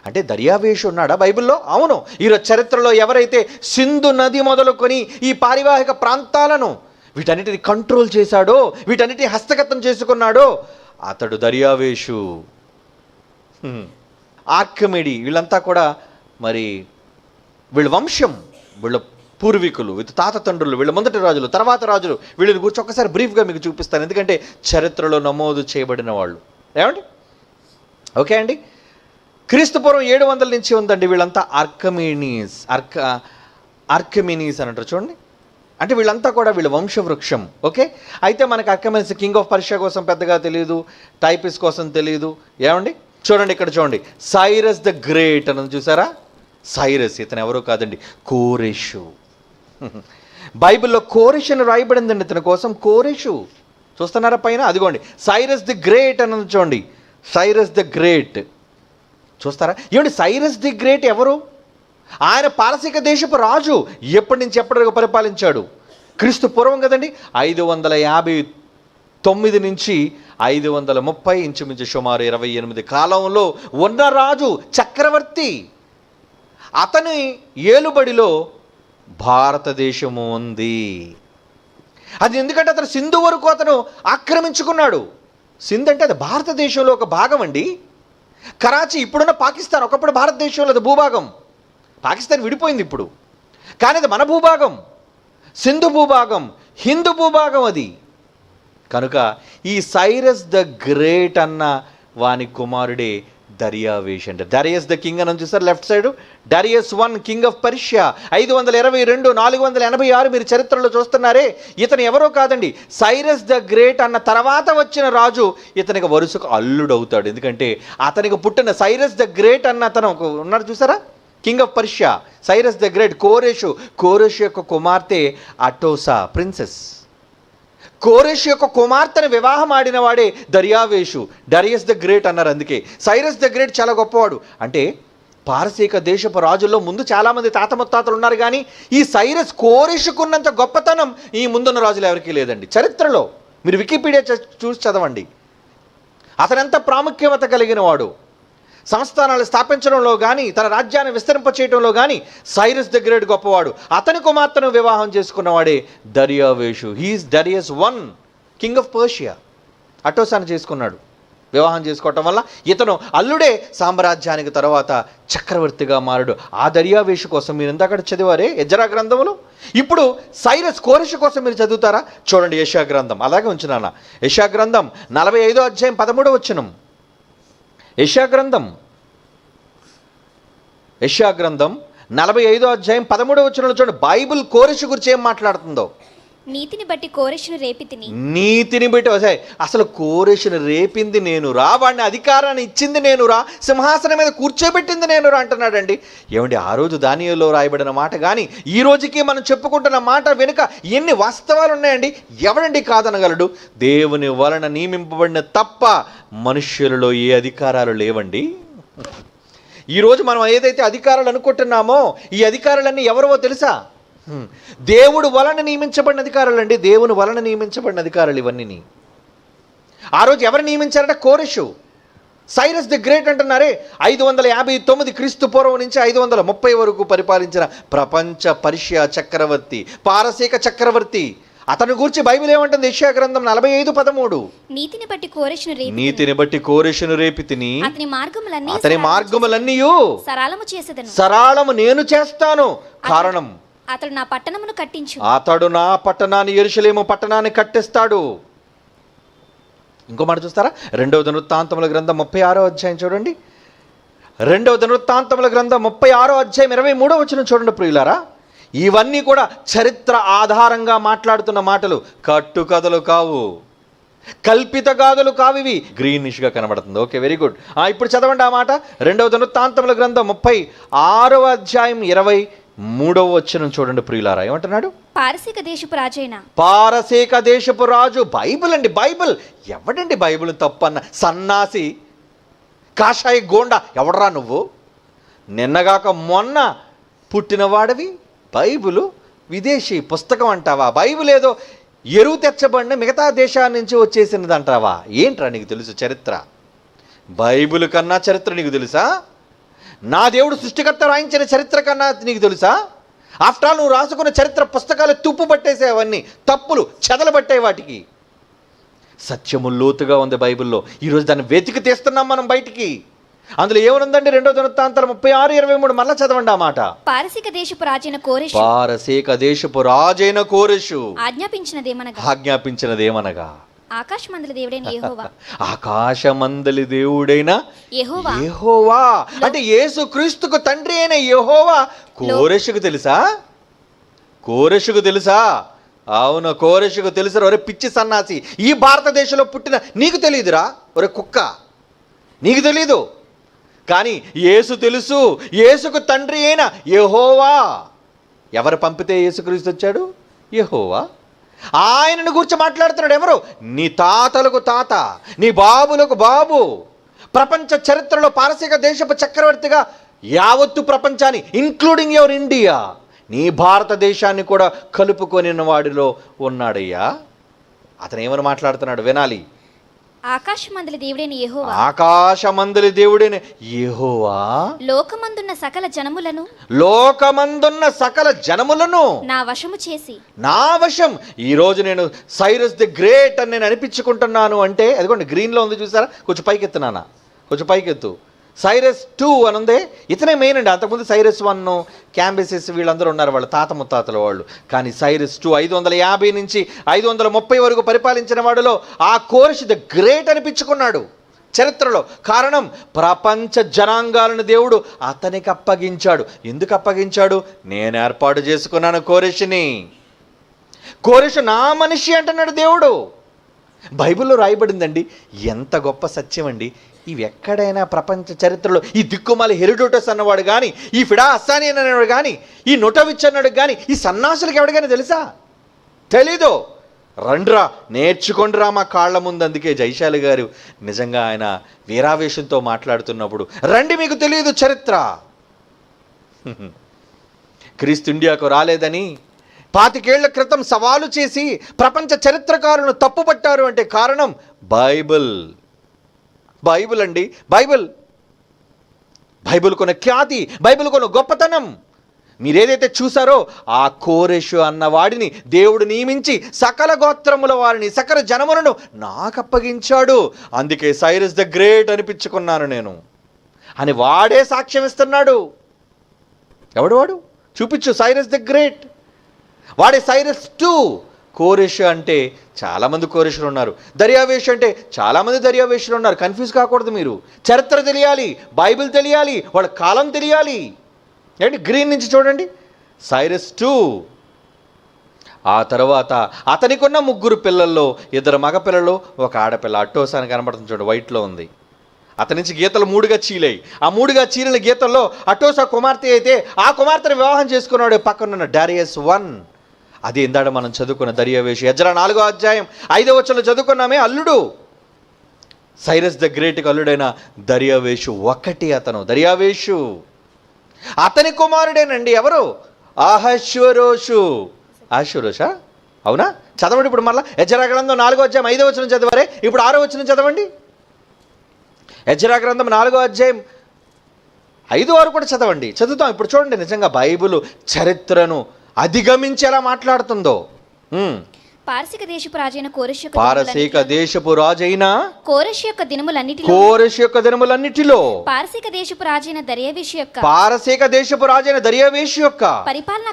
అంటే దర్యావేషు ఉన్నాడా బైబిల్లో? అవును. ఈరోజు చరిత్రలో ఎవరైతే సింధు నది మొదలుకొని ఈ పారివాహిక ప్రాంతాలను వీటన్నిటిని కంట్రోల్ చేశాడో, వీటన్నిటిని హస్తగతం చేసుకున్నాడో అతడు దర్యావేషు. ఆర్కిమెడీ వీళ్ళంతా కూడా మరి వీళ్ళ వంశం, వీళ్ళ పూర్వీకులు, వీళ్ళ తాత తండ్రులు, వీళ్ళ మొదటి రాజులు, తర్వాత రాజులు, వీళ్ళని గురించి ఒకసారి బ్రీఫ్గా మీకు చూపిస్తాను, ఎందుకంటే చరిత్రలో నమోదు చేయబడిన వాళ్ళు. ఏమండి? ఓకే అండి. క్రీస్తుపూర్వం 700 నుంచి ఉందండి. వీళ్ళంతా ఆర్కిమెనీస్ అని అంటారు చూడండి. అంటే వీళ్ళంతా కూడా వీళ్ళ వంశవృక్షం. ఓకే. అయితే మనకు ఆర్కిమెనీస్ కింగ్ ఆఫ్ పర్షియా కోసం పెద్దగా తెలియదు, టైపిస్ కోసం తెలియదు. ఏమండి? చూడండి ఇక్కడ చూడండి, సైరస్ ద గ్రేట్ అని చూసారా? సైరస్ ఇతను ఎవరో కాదండి, కోరెషు. బైబిల్లో కోరెషు అని రాయబడిందండి ఇతని కోసం. కోరెషు చూస్తున్నారా పైన? అదిగోండి సైరస్ ది గ్రేట్ అని చూడండి. సైరస్ ద గ్రేట్ చూస్తారా? ఏమండి సైరస్ ది గ్రేట్ ఎవరు? ఆయన పారసీక దేశపు రాజు. ఎప్పటి నుంచి ఎప్పటి వరకు పరిపాలించాడు? క్రీస్తు పూర్వం కదండి. 559 నుంచి 530, ఇంచుమించు సుమారు 28 కాలంలో ఉన్న రాజు, చక్రవర్తి. అతని ఏలుబడిలో భారతదేశము ఉంది. అది ఎందుకంటే అతను సింధు వరకు అతను ఆక్రమించుకున్నాడు. సింధు అంటే అది భారతదేశంలో ఒక భాగం అండి. కరాచీ ఇప్పుడున్న పాకిస్తాన్ ఒకప్పుడు భారతదేశంలో అది భూభాగం. పాకిస్తాన్ విడిపోయింది ఇప్పుడు, కానీ అది మన భూభాగం, సింధు భూభాగం, హిందూ భూభాగం అది. కనుక ఈ సైరస్ ద గ్రేట్ అన్న వాని కుమారుడే దర్యావేష్ అంటే. దరియస్ ద కింగ్ అని చూసారు left side. Darius 1 king of Persia 522 486 మీరు చరిత్రలో చూస్తున్నారే. ఇతను ఎవరో కాదండి, సైరస్ ద గ్రేట్ అన్న తర్వాత వచ్చిన రాజు ఇతనికి వరుసకు అల్లుడు అవుతాడు. ఎందుకంటే అతనికి పుట్టిన సైరస్ ద గ్రేట్ అన్న అతను ఉన్నాడు చూసారా, king of Persia, Cyrus the great. కోరెషు యొక్క కుమార్తె అటోసా, ప్రిన్సెస్. కోరెషు యొక్క కుమార్తెను వివాహం ఆడిన వాడే దర్యావేషు. డరియస్ ద గ్రేట్ అన్నారు అందుకే. సైరస్ ద గ్రేట్ చాలా గొప్పవాడు. అంటే పారసీక దేశపు రాజుల్లో ముందు చాలామంది తాత ముత్తాతలు ఉన్నారు, కానీ ఈ సైరస్ కోరెషుకున్నంత గొప్పతనం ఈ ముందున్న రాజులు ఎవరికీ లేదండి చరిత్రలో. మీరు వికీపీడియా చూసి చదవండి. అతనెంత ప్రాముఖ్యత కలిగిన వాడు. సంస్థానాలు స్థాపించడంలో కానీ, తన రాజ్యాన్ని విస్తరింపచేయడంలో కానీ సైరస్ ద గ్రేట్ గొప్పవాడు. అతని కుమార్తెను వివాహం చేసుకున్నవాడే దర్యావేషు. He is Darius 1 king of Persia. అటోసాను చేసుకున్నాడు. వివాహం చేసుకోవటం వల్ల ఇతను అల్లుడే సామ్రాజ్యానికి తర్వాత చక్రవర్తిగా మారడు. ఆ దర్యావేషు కోసం మీరు ఇందాక చదివారే ఎజ్రా గ్రంథములు. ఇప్పుడు సైరస్ కోరెషు కోసం మీరు చదువుతారా? చూడండి యెషయా గ్రంథం. అలాగే ఉంచునాన్న. యెషయా గ్రంథం 45వ అధ్యాయం 13వ వచనం. యెషయా గ్రంథం 45వ అధ్యాయం 13వ వచనంలో చూడండి. బైబిల్ కోరెషు గురించి ఏం మాట్లాడుతుందో. నీతిని బట్టి కోరెషును రేపితిని. నీతిని బట్టి అసలు కోరెషును రేపింది నేను రా, వాడిని అధికారాన్ని ఇచ్చింది నేను రా, సింహాసనం మీద కూర్చోబెట్టింది నేను రా అంటున్నాడండి. ఏమండి ఆ రోజు దానియేలులో రాయబడిన మాట కానీ ఈ రోజుకి మనం చెప్పుకుంటున్న మాట వెనుక ఎన్ని వాస్తవాలు ఉన్నాయండి. ఎవడండి కాదనగలడు? దేవుని వలన నియమింపబడిన తప్ప మనుష్యులలో ఏ అధికారాలు లేవండి. ఈరోజు మనం ఏదైతే అధికారాలు అనుకుంటున్నామో ఈ అధికారాలన్నీ ఎవరో తెలుసా? దేవుడు వలన నియమించబడిన అధికారులు అండి. దేవుని వలన నియమించబడిన అధికారులు ఇవన్నీ. ఆ రోజు ఎవరు నియమించారంటే కోరెషు. సైరస్ ది గ్రేట్ అంటున్నారే 559 క్రీస్తు పూర్వం నుంచి 530 వరకు పరిపాలించిన ప్రపంచ పర్షియా చక్రవర్తి, పారసీక చక్రవర్తి. అతని గురించి బైబిల్ ఏమంటుంది? యెషయా గ్రంథం 45:13. నీతిని బట్టి కోరెషును రేపితిని. నీతిని బట్టి కోరెషును రేపితిని. అతని మార్గములన్నీ సరళము చేసేదను. సరళము నేను చేస్తాను. కారణం అతడు నా పట్టణమును కట్టించు. అతడు నా పట్టణాన్ని, యెరూషలేము పట్టణాన్ని కట్టిస్తాడు. ఇంకో మాట చూస్తారా? 2వ దినవృత్తాంతముల గ్రంథం 36వ అధ్యాయం చూడండి. 2వ దినవృత్తాంతముల గ్రంథం 36వ అధ్యాయం 23వ వచనం చూడండి ప్రియులారా. ఇవన్నీ కూడా చరిత్ర ఆధారంగా మాట్లాడుతున్న మాటలు, కట్టుకథలు కావు, కల్పిత గాథలు కావు. ఇవి గ్రీనిష్గా కనబడుతుంది. Okay, very good. ఇప్పుడు చదవండి ఆ మాట. 2వ దినవృత్తాంతముల గ్రంథం 36వ అధ్యాయం 23వ వచనం చూడండి ప్రియులారా. ఏమంటున్నాడు? పారసీక దేశపు రాజైన. పారసీక దేశపు రాజు. బైబిల్ అండి. బైబిల్ ఎవడండి బైబిల్ తప్పన్న సన్నాసి కాషాయ గోండా ఎవడరా నువ్వు? నిన్నగాక మొన్న పుట్టినవాడవి బైబిలు విదేశీ పుస్తకం అంటావా? బైబిల్ ఏదో ఎరువు తెచ్చబడిన మిగతా దేశాల నుంచి వచ్చేసినది అంటావా? ఏంట్రా నీకు తెలుసు చరిత్ర? బైబిల్ కన్నా చరిత్ర నీకు తెలుసా? నా దేవుడు సృష్టికర్త రాయించిన చరిత్ర కన్నా నీకు తెలుసా? ఆఫ్టర్ ఆల్ నువ్వు రాసుకున్న చరిత్ర పుస్తకాలు తుప్పు పట్టేసే అవన్నీ తప్పులు చెదలు పట్టాయి. వాటికి సత్యము లోతుగా ఉంది బైబిల్లో. ఈరోజు దాన్ని వెతికి తీస్తున్నాం మనం బయటికి. అందులో ఏమనుందండి? 2 దినవృత్తాంతాలు 36:23 మళ్ళా చదవండి ఆ మాట. పారసీక దేశపు రాజైన కోరెషు, పారసీక దేశపు రాజైన కోరెషు ఆజ్ఞాపించినదేమనగా ఆకాశమందలి దేవుడైన యెహోవా. ఆకాశమందలి దేవుడైన యెహోవా. యెహోవా అంటే యేసుక్రీస్తుకు తండ్రి అయిన యెహోవా కోరెషుకు తెలుసా? కోరెషుకు తెలుసా? అవును, కోరెషుకు తెలుసు. ఒరే పిచ్చి సన్నాసి, ఈ భారతదేశంలో పుట్టిన నీకు తెలియదురా? ఒరే కుక్క, నీకు తెలీదు. కానీ యేసు తెలుసు. యేసుకు తండ్రి అయిన యెహోవా. ఎవరు పంపితే యేసుక్రీస్తు వచ్చాడు? యెహోవా. ఆయనను గురించి మాట్లాడుతున్నాడు ఎవరు? నీ తాతలకు తాత, నీ బాబులకు బాబు. ప్రపంచ చరిత్రలో పారసీక దేశపు చక్రవర్తిగా యావత్తు ప్రపంచాన్ని, ఇంక్లూడింగ్ యువర్ ఇండియా, నీ భారతదేశాన్ని కూడా కలుపుకొని వాడిలో ఉన్నాడయ్యా. అతను ఏమని మాట్లాడుతున్నాడు వినాలి. ఆకాశమందలి దేవుడైన యెహోవా, ఆకాశమందలి దేవుడైన యెహోవా లోకమందున్న సకల జనములను, లోకమందున్న సకల జనములను నా వశము చేసి, నా వశం. ఈరోజు నేను సైరస్ ది గ్రేట్ అని నేను అనిపించుకుంటున్నాను అంటే, అదిగోండి గ్రీన్లో ఉంది చూసారా? కొంచెం పైకెత్తున్నానా? కొంచెం పైకెత్తు. సైరస్ 2 అని ఉంది. ఇతనే మెయిన్ అండి. అంతకుముందు సైరస్ 1, క్యాంబిసెస్ వీళ్ళందరూ ఉన్నారు, వాళ్ళ తాత ముత్తాతల వాళ్ళు. కానీ సైరస్ 2 550 నుంచి 530 వరకు పరిపాలించిన వాడిలో ఆ కోరెషు ద గ్రేట్ అనిపించుకున్నాడు చరిత్రలో. కారణం, ప్రపంచ జనాంగాలను దేవుడు అతనికి అప్పగించాడు. ఎందుకు అప్పగించాడు? నేను ఏర్పాటు చేసుకున్నాను కోరెషుని. కోరెషు నా మనిషి అంటున్నాడు దేవుడు. బైబిల్లో రాయబడిందండి. ఎంత గొప్ప సత్యం అండి. ఇవి ఎక్కడైనా ప్రపంచ చరిత్రలో ఈ దిక్కుమాలి హెరోడోటస్ అన్నవాడు కానీ, ఈ ఫిడా అస్సాని అనేవాడు కానీ, ఈ నొటోవిచ్ అన్నాడు కానీ, ఈ సన్నాసులకు ఎవరికైనా తెలుసా? తెలీదు. రండ్రా, నేర్చుకోండిరా మా కాళ్ళ ముందు. అందుకే జైశాలి గారు నిజంగా ఆయన వీరావేశంతో మాట్లాడుతున్నప్పుడు, రండి మీకు తెలియదు చరిత్ర. క్రీస్తు ఇండియాకు రాలేదని 25 ఏళ్ల క్రితం సవాలు చేసి ప్రపంచ చరిత్రకారులను తప్పుపట్టారు అంటే కారణం బైబిల్. బైబిల్ అండి. బైబిల్ కొన్న ఖ్యాతి, బైబిల్ కొన్న గొప్పతనం మీరేదైతే చూసారో, ఆ కోరెషు అన్నవాడిని దేవుడు నియమించి సకల గోత్రముల వారిని, సకల జనములను నాకు అప్పగించాడు. అందుకే సైరస్ ద గ్రేట్ అనిపించుకున్నాను నేను అని వాడే సాక్ష్యం ఇస్తున్నాడు. ఎవడు వాడు? చూపించు. సైరస్ ద గ్రేట్ వాడే. సైరస్ 2. కోరెషు అంటే చాలామంది కోరెషులు ఉన్నారు. దర్యావేషు అంటే చాలామంది దర్యావేషులు ఉన్నారు. కన్ఫ్యూజ్ కాకూడదు మీరు. చరిత్ర తెలియాలి, బైబిల్ తెలియాలి, వాళ్ళ కాలం తెలియాలి. ఏంటి గ్రీన్ నుంచి చూడండి. సైరస్ 2. ఆ తర్వాత అతనికి ఉన్న 3 పిల్లల్లో 2 మగపిల్లలు, 1 ఆడపిల్ల. అట్టోసా అని కనబడుతుంది చూడండి, వైట్లో ఉంది. అతని నుంచి గీతలు 3గా చీలాయి. ఆ 3గా చీలిన గీతల్లో అట్టోసా కుమార్తె అయితే, ఆ కుమార్తెను వివాహం చేసుకున్నాడు పక్కనున్న డారియస్ 1. అది ఇందాడ మనం చదువుకున్న దర్యావేషు. ఎజ్రా 4వ అధ్యాయం 5వ వచనంలో చదువుకున్నామే. అల్లుడు సైరస్ ద గ్రేట్కి అల్లుడైన దర్యావేషు 1 అతను. దర్యావేషు అతని కుమారుడేనండి. ఎవరు? అహష్వేరోషు. అహష్వేరోషా? అవునా? చదవండి ఇప్పుడు మళ్ళీ. ఎజ్రా గ్రంథం 4వ అధ్యాయం 5వ వచనం చదివారే, ఇప్పుడు 6వ వచనం చదవండి. ఎజ్రా గ్రంథం 4వ అధ్యాయం 5 వరకు కూడా చదవండి. చదువుతాం ఇప్పుడు. చూడండి నిజంగా బైబిల్ చరిత్రను అధిగమించి ఎలా మాట్లాడుతుందో. పారసీక దేశపు రాజైన కోరెషు, పారసీక దేశపు రాజైన కోరెషు యొక్క దినములన్నిటిలో, కోరెషు యొక్క దినములన్నిటిలో, పారసీక దేశపు రాజైన దర్యావేషు యొక్క, పారసీక దేశపు రాజైన దర్యావేషు యొక్క పరిపాలనా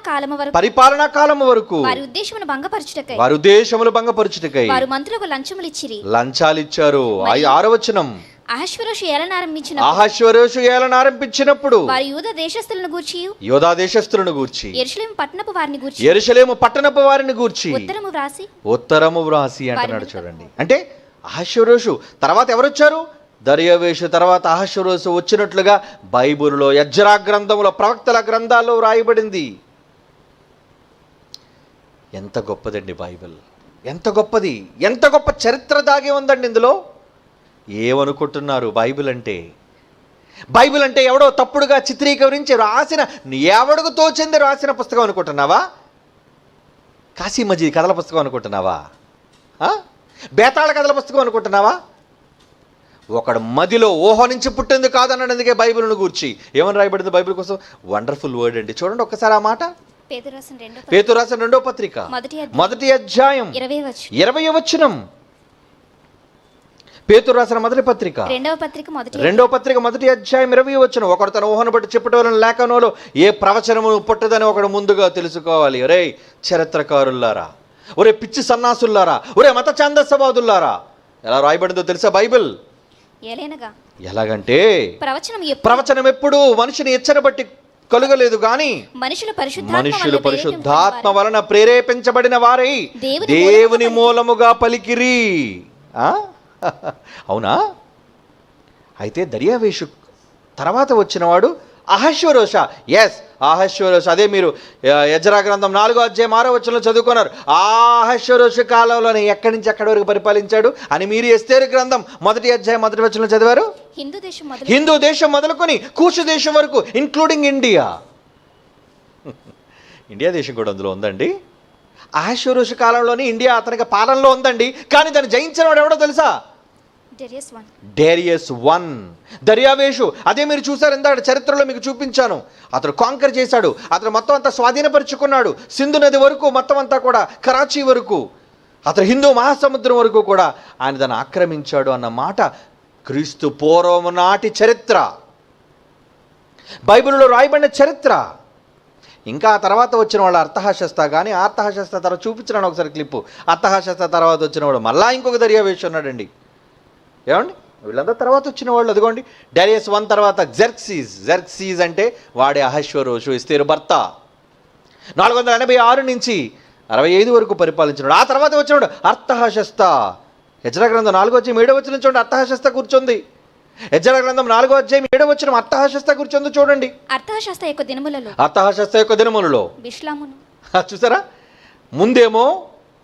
కాలము వరకు వారి ఉద్దేశములు భంగపరచుటకై వారు మంత్రులకు లంచాలు ఇచ్చారు. 6వ వచనం. అహష్వేరోషు ఏలనారంభించినప్పుడు వారు యూదా దేశస్థులను గూర్చి యెరూషలేము పట్టణపు వారిని గూర్చి ఉత్తరము వ్రాసి అంటున్నాడు చూడండి. అంటే అహష్వేరోషు తర్వాత ఎవరు వచ్చారు? దర్యావేషు తర్వాత అహష్వేరోషు వచ్చినట్లుగా బైబిల్లో ఎజ్రా గ్రంథంలో, ప్రవక్తల గ్రంథాల్లో రాయబడింది. ఎంత గొప్పదండి బైబిల్. ఎంత గొప్పది. ఎంత గొప్ప చరిత్ర దాగి ఉందండి ఇందులో. ఏమనుకుంటున్నారు బైబిల్ అంటే? బైబిల్ అంటే ఎవడో తప్పుడుగా చిత్రీకరించి రాసిన, ఎవడికి తోచింది రాసిన పుస్తకం అనుకుంటున్నావా? కాశీ మజీద్ కథల పుస్తకం అనుకుంటున్నావా? బేతాళ కథల పుస్తకం అనుకుంటున్నావా? ఒకడు మదిలో ఊహ నుంచి పుట్టింది కాదన్నాడు. అందుకే బైబిల్ను గూర్చి ఏమని రాయబడింది బైబిల్ కోసం? వండర్ఫుల్ వర్డ్ అండి. చూడండి ఒక్కసారి ఆ మాట. పేతురు రాసిన 2వ పత్రిక 1వ అధ్యాయం 20వ వచనం. పేతురు రాసిన మొదటి పత్రిక 2వ పత్రిక 1వ అధ్యాయం 20వ వచనం. ఒకడు తన ఊహను బట్టి చెప్పటం లేఖనంలో ఏ ప్రవచనము పుట్టదని ఒకడు ముందుగా తెలుసుకోవాలి. ఒరే చరిత్రకారులారా, ఒరే పిచ్చి సన్నాసుల్లారా, ఒరే మత ఛాందసవాదుల్లారా, ఎలా రాయబడిందో తెలుసా బైబిల్? ఎలాగంటే ప్రవచనం ఎప్పుడు మనిషిని ఎచ్చరబట్టి కలుగలేదు గాని మనుషులు పరిశుద్ధాత్మ వలన ప్రేరేపించబడిన వారై దేవుని మూలముగా పలికిరి. అవునా? అయితే దర్యావేషు తర్వాత వచ్చినవాడు అహష్వేరోష. అహష్వేరోష. అదే మీరు ఎజ్రా గ్రంథం 4వ అధ్యాయం 6వ వచనంలో చదువుకున్నారు. ఆ అహష్వేరోష కాలంలోనే ఎక్కడి నుంచి ఎక్కడి వరకు పరిపాలించాడు అని మీరు ఎస్తేరు గ్రంథం 1వ అధ్యాయం 1వ వచనంలో చదివారు. హిందూ దేశం మొదలుకొని కూషు దేశం వరకు, ఇంక్లూడింగ్ ఇండియా. ఇండియా దేశం కూడా అందులో ఉందండి. అహష్వేరోష కాలంలోనే ఇండియా అతనికి పాలనలో ఉందండి. కానీ దాన్ని జయించిన వాడు ఎవడో తెలుసా? డేరియస్ 1. దర్యావేషు. అదే మీరు చూసారు ఇందాక చరిత్రలో మీకు చూపించాను. అతను కాంకర్ చేశాడు. అతను మొత్తం అంతా స్వాధీనపరుచుకున్నాడు. సింధు నది వరకు, మొత్తం అంతా కూడా కరాచీ వరకు, అతను హిందూ మహాసముద్రం వరకు కూడా ఆయన దాన్ని ఆక్రమించాడు అన్న మాట క్రీస్తు పూర్వం నాటి చరిత్ర, బైబిల్లో రాయబడిన చరిత్ర. ఇంకా ఆ తర్వాత వచ్చిన వాళ్ళు అర్థహాశస్త. కానీ అర్థహాశస్త తర్వాత చూపించినాను ఒకసారి క్లిప్పు. అర్థహాశస్త తర్వాత వచ్చిన వాడు మళ్ళా ఇంకొక దర్యావేషు ఉన్నాడండి. ఏమండి? వీళ్ళంతా తర్వాత వచ్చిన వాళ్ళు. అదిగోండి డేరియస్ 1 తర్వాత జెర్క్సీస్ అంటే వాడే అహష్వేరోషు, ఎస్తేరు భర్త. 486 నుంచి 65 వరకు పరిపాలించినాడు. ఆ తర్వాత వచ్చినాడు అర్థహాశస్త. ఎజ్రా గ్రంథం 4వ అధ్యాయం 7వ వచనం చూడండి. అర్థహాశస్త కూర్చుంది. ఎజ్రా గ్రంథం 4వ అధ్యాయం 7వ వచనం అర్థహాశస్త కూర్చుంది. చూడండి. అర్థహాశస్త యొక్క దినములలో చూసారా? ముందేమో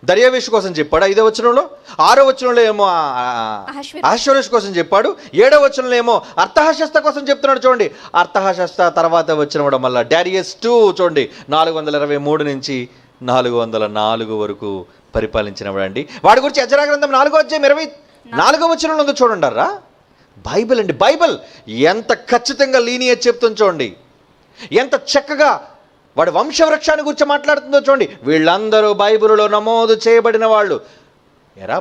దర్యావేషు కోసం చెప్పాడు 5వ వచనంలో, 6వ వచనంలో ఏమో అహష్వేరోషు కోసం చెప్పాడు, 7వ వచనంలో ఏమో అర్థహాశస్త కోసం చెప్తున్నాడు. చూడండి, అర్థహాశస్త తర్వాత వచ్చినవాడు మళ్ళీ డేరియస్ 2. చూడండి 423 నుంచి 404 వరకు పరిపాలించినవాడు అండి. వాడి గురించి ఎజ్రా గ్రంథం 4వ అధ్యాయం 24వ వచనంలో ఉందో చూడండి. బైబిల్ అండి. బైబిల్ ఎంత ఖచ్చితంగా లీనియర్ చెప్తుంది చూడండి. ఎంత చక్కగా వాడి వంశవృక్షాన్ని గురించి మాట్లాడుతుందో చూడండి. వీళ్ళందరూ బైబిల్లో నమోదు చేయబడిన వాళ్ళు.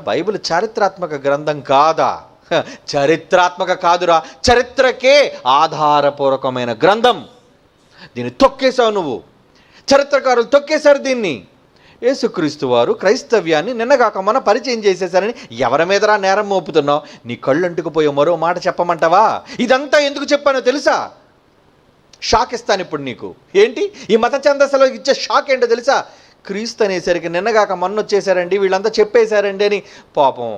బైబిల్ చారిత్రాత్మక గ్రంథం కాదా? చరిత్రాత్మక కాదురా, చరిత్రకే ఆధారపూర్వకమైన గ్రంథం. దీన్ని తొక్కేశావు నువ్వు. చరిత్రకారులు తొక్కేశారు దీన్ని. యేసుక్రీస్తు వారు క్రైస్తవ్యాన్ని నిన్నగాక మన పరిచయం చేసేశారని ఎవరి మీదరా నేరం మోపుతున్నావు? నీ కళ్ళు అంటుకుపోయే మరో మాట చెప్పమంటావా? ఇదంతా ఎందుకు చెప్పానో తెలుసా? షాక్ ఇస్తాను ఇప్పుడు నీకు. ఏంటి ఈ మత ఛందస్సులో ఇచ్చే షాక్ ఏంటో తెలుసా? క్రీస్తు అనేసరికి నిన్నగాక మొన్న వచ్చేసారండి, వీళ్ళంతా చెప్పేశారండి అని పాపం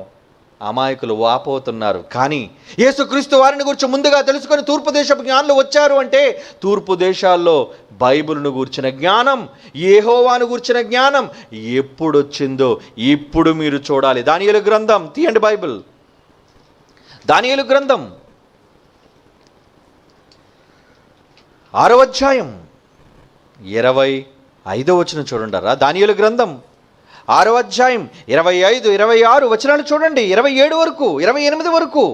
అమాయకులు వాపోతున్నారు. కానీ యేసుక్రీస్తు వారిని గురించి ముందుగా తెలుసుకొని తూర్పు దేశపు జ్ఞానులు వచ్చారు అంటే, తూర్పు దేశాల్లో బైబిల్ను గూర్చిన జ్ఞానం, యెహోవాను గూర్చిన జ్ఞానం ఎప్పుడు వచ్చిందో ఇప్పుడు మీరు చూడాలి. దానియేలు గ్రంథం తీయండి. బైబిల్ దానియేలు గ్రంథం 6వ అధ్యాయం 25వ వచనం చూడండి. దానియేలు గ్రంథం 6వ అధ్యాయం 25, 26 వచనాలు చూడండి. 27 వరకు, 28 వరకు.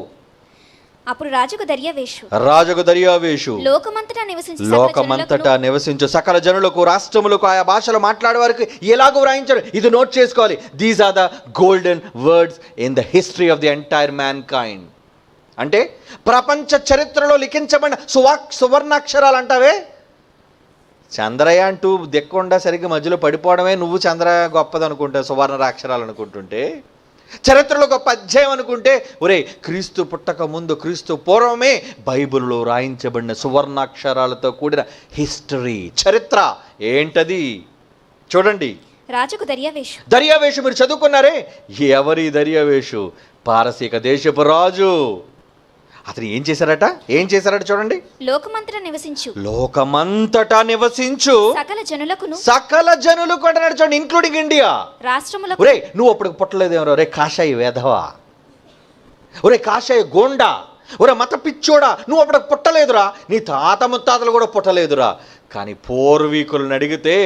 అప్పుడు రాజుకు దర్యావేషు లోకమంతటా నివసించు సకల జనులకు, రాష్ట్రములకు, ఆయా భాషలు మాట్లాడే వారికి ఎలాగో వ్రాయించాడు. ఇది నోట్ చేసుకోవాలి. These are the golden words in the history of the entire mankind. అంటే ప్రపంచ చరిత్రలో లిఖించబడిన సువర్ణాక్షరాలు అంటావే. చంద్రయాన్ 2 దిక్కుండా సరిగ్గా మధ్యలో పడిపోవడమే నువ్వు చంద్రయాన్ గొప్పది అనుకుంటే, సువర్ణాక్షరాలు అనుకుంటుంటే, చరిత్రలో గొప్ప అధ్యాయం అనుకుంటే, ఒరే క్రీస్తు పుట్టక ముందు, క్రీస్తు పూర్వమే బైబిల్లో రాయించబడిన సువర్ణాక్షరాలతో కూడిన హిస్టరీ, చరిత్ర ఏంటది చూడండి. రాజుకు దర్యావేషు మీరు చదువుకున్నారే. ఎవరి దర్యావేషు? పారసీక దేశపు రాజు. అతను ఏం చేశారట చూడండి. లోకమంతటా నివసించు సకల జనులకు అంటున్నాడు చూడండి, ఇంక్లూడింగ్ ఇండియా రాష్ట్రములకు. ఒరే నువ్వు అప్పుడు పుట్టలేదేమో రే కాషాయి వేధవా, ఒరే కాషాయి గోండా, ఒరే మత పిచ్చోడా, నువ్వు అప్పుడు పుట్టలేదురా, నీ తాత ముత్తాతలు కూడా పుట్టలేదురా. కానీ పూర్వీకులను అడిగితే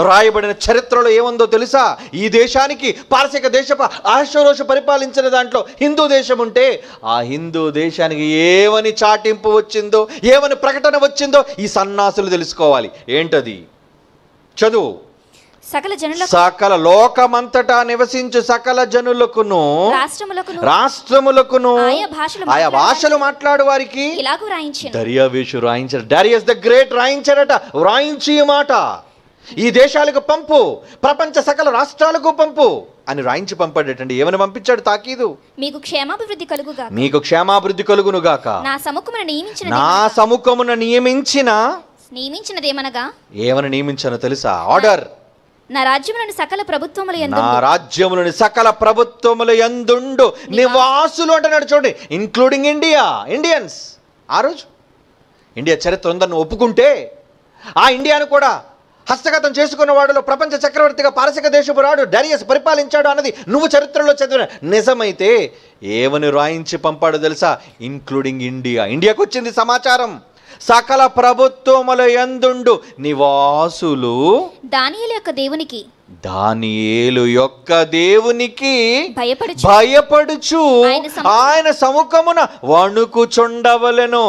రాయబడిన చరిత్రలో ఏముందో తెలుసా? ఈ దేశానికి పారసిక దేశపు అహష్వేరోషు పరిపాలించిన దాంట్లో హిందూ దేశం ఉంటే ఆ హిందూ దేశానికి ఏమని చాటింపు వచ్చిందో, ఏమని ప్రకటన వచ్చిందో ఈ సన్నాసులు తెలుసుకోవాలి. ఏంటది? చదువు. సకల లోకమంతటా నివసించు సకల జనులకును రాష్ట్రములకును ఆయా భాషలు మాట్లాడు వారికి దర్యావేషు రాయించాడు. డారియస్ ద గ్రేట్ రాయించాడట. వ్రాయించి మాట ఈ దేశాలకు పంపు, ప్రపంచ సకల రాష్ట్రాలకు పంపు అని రాయించి పంపాడటండి. ఏమని పంపించాడు? తాకీదు. మీకు క్షేమాభివృద్ధి కలుగును గాక. నా సముఖమున నియమించినదేమనగా ఏమని నియమించానో తెలుసా? ఆర్డర్. నా రాజ్యములోని సకల ప్రభుత్వముల యందుండు నివాసులు అంటున్నాడు. చూడండి, ఇంక్లూడింగ్ ఇండియన్స్. ఆ రోజు ఇండియా చరిత్ర ఉందని ఒప్పుకుంటే ఆ ఇండియాను కూడా హస్తగతం చేసుకున్న వాడిలో ప్రపంచ చక్రవర్తిగా పారసిక దేశపు రాడు డారియస్ పరిపాలించాడు అన్నది నువ్వు చరిత్రలో చదివిన నిజమైతే ఏమని రాయించి పంపాడు తెలుసా? ఇంక్లూడింగ్ ఇండియాకు వచ్చింది సమాచారం. సకల ప్రభుత్వముల యందుండు నివాసులు దానియేలు యొక్క దేవునికి భయపడుచు ఆయన సముఖమున వణుకుచుండవలెను.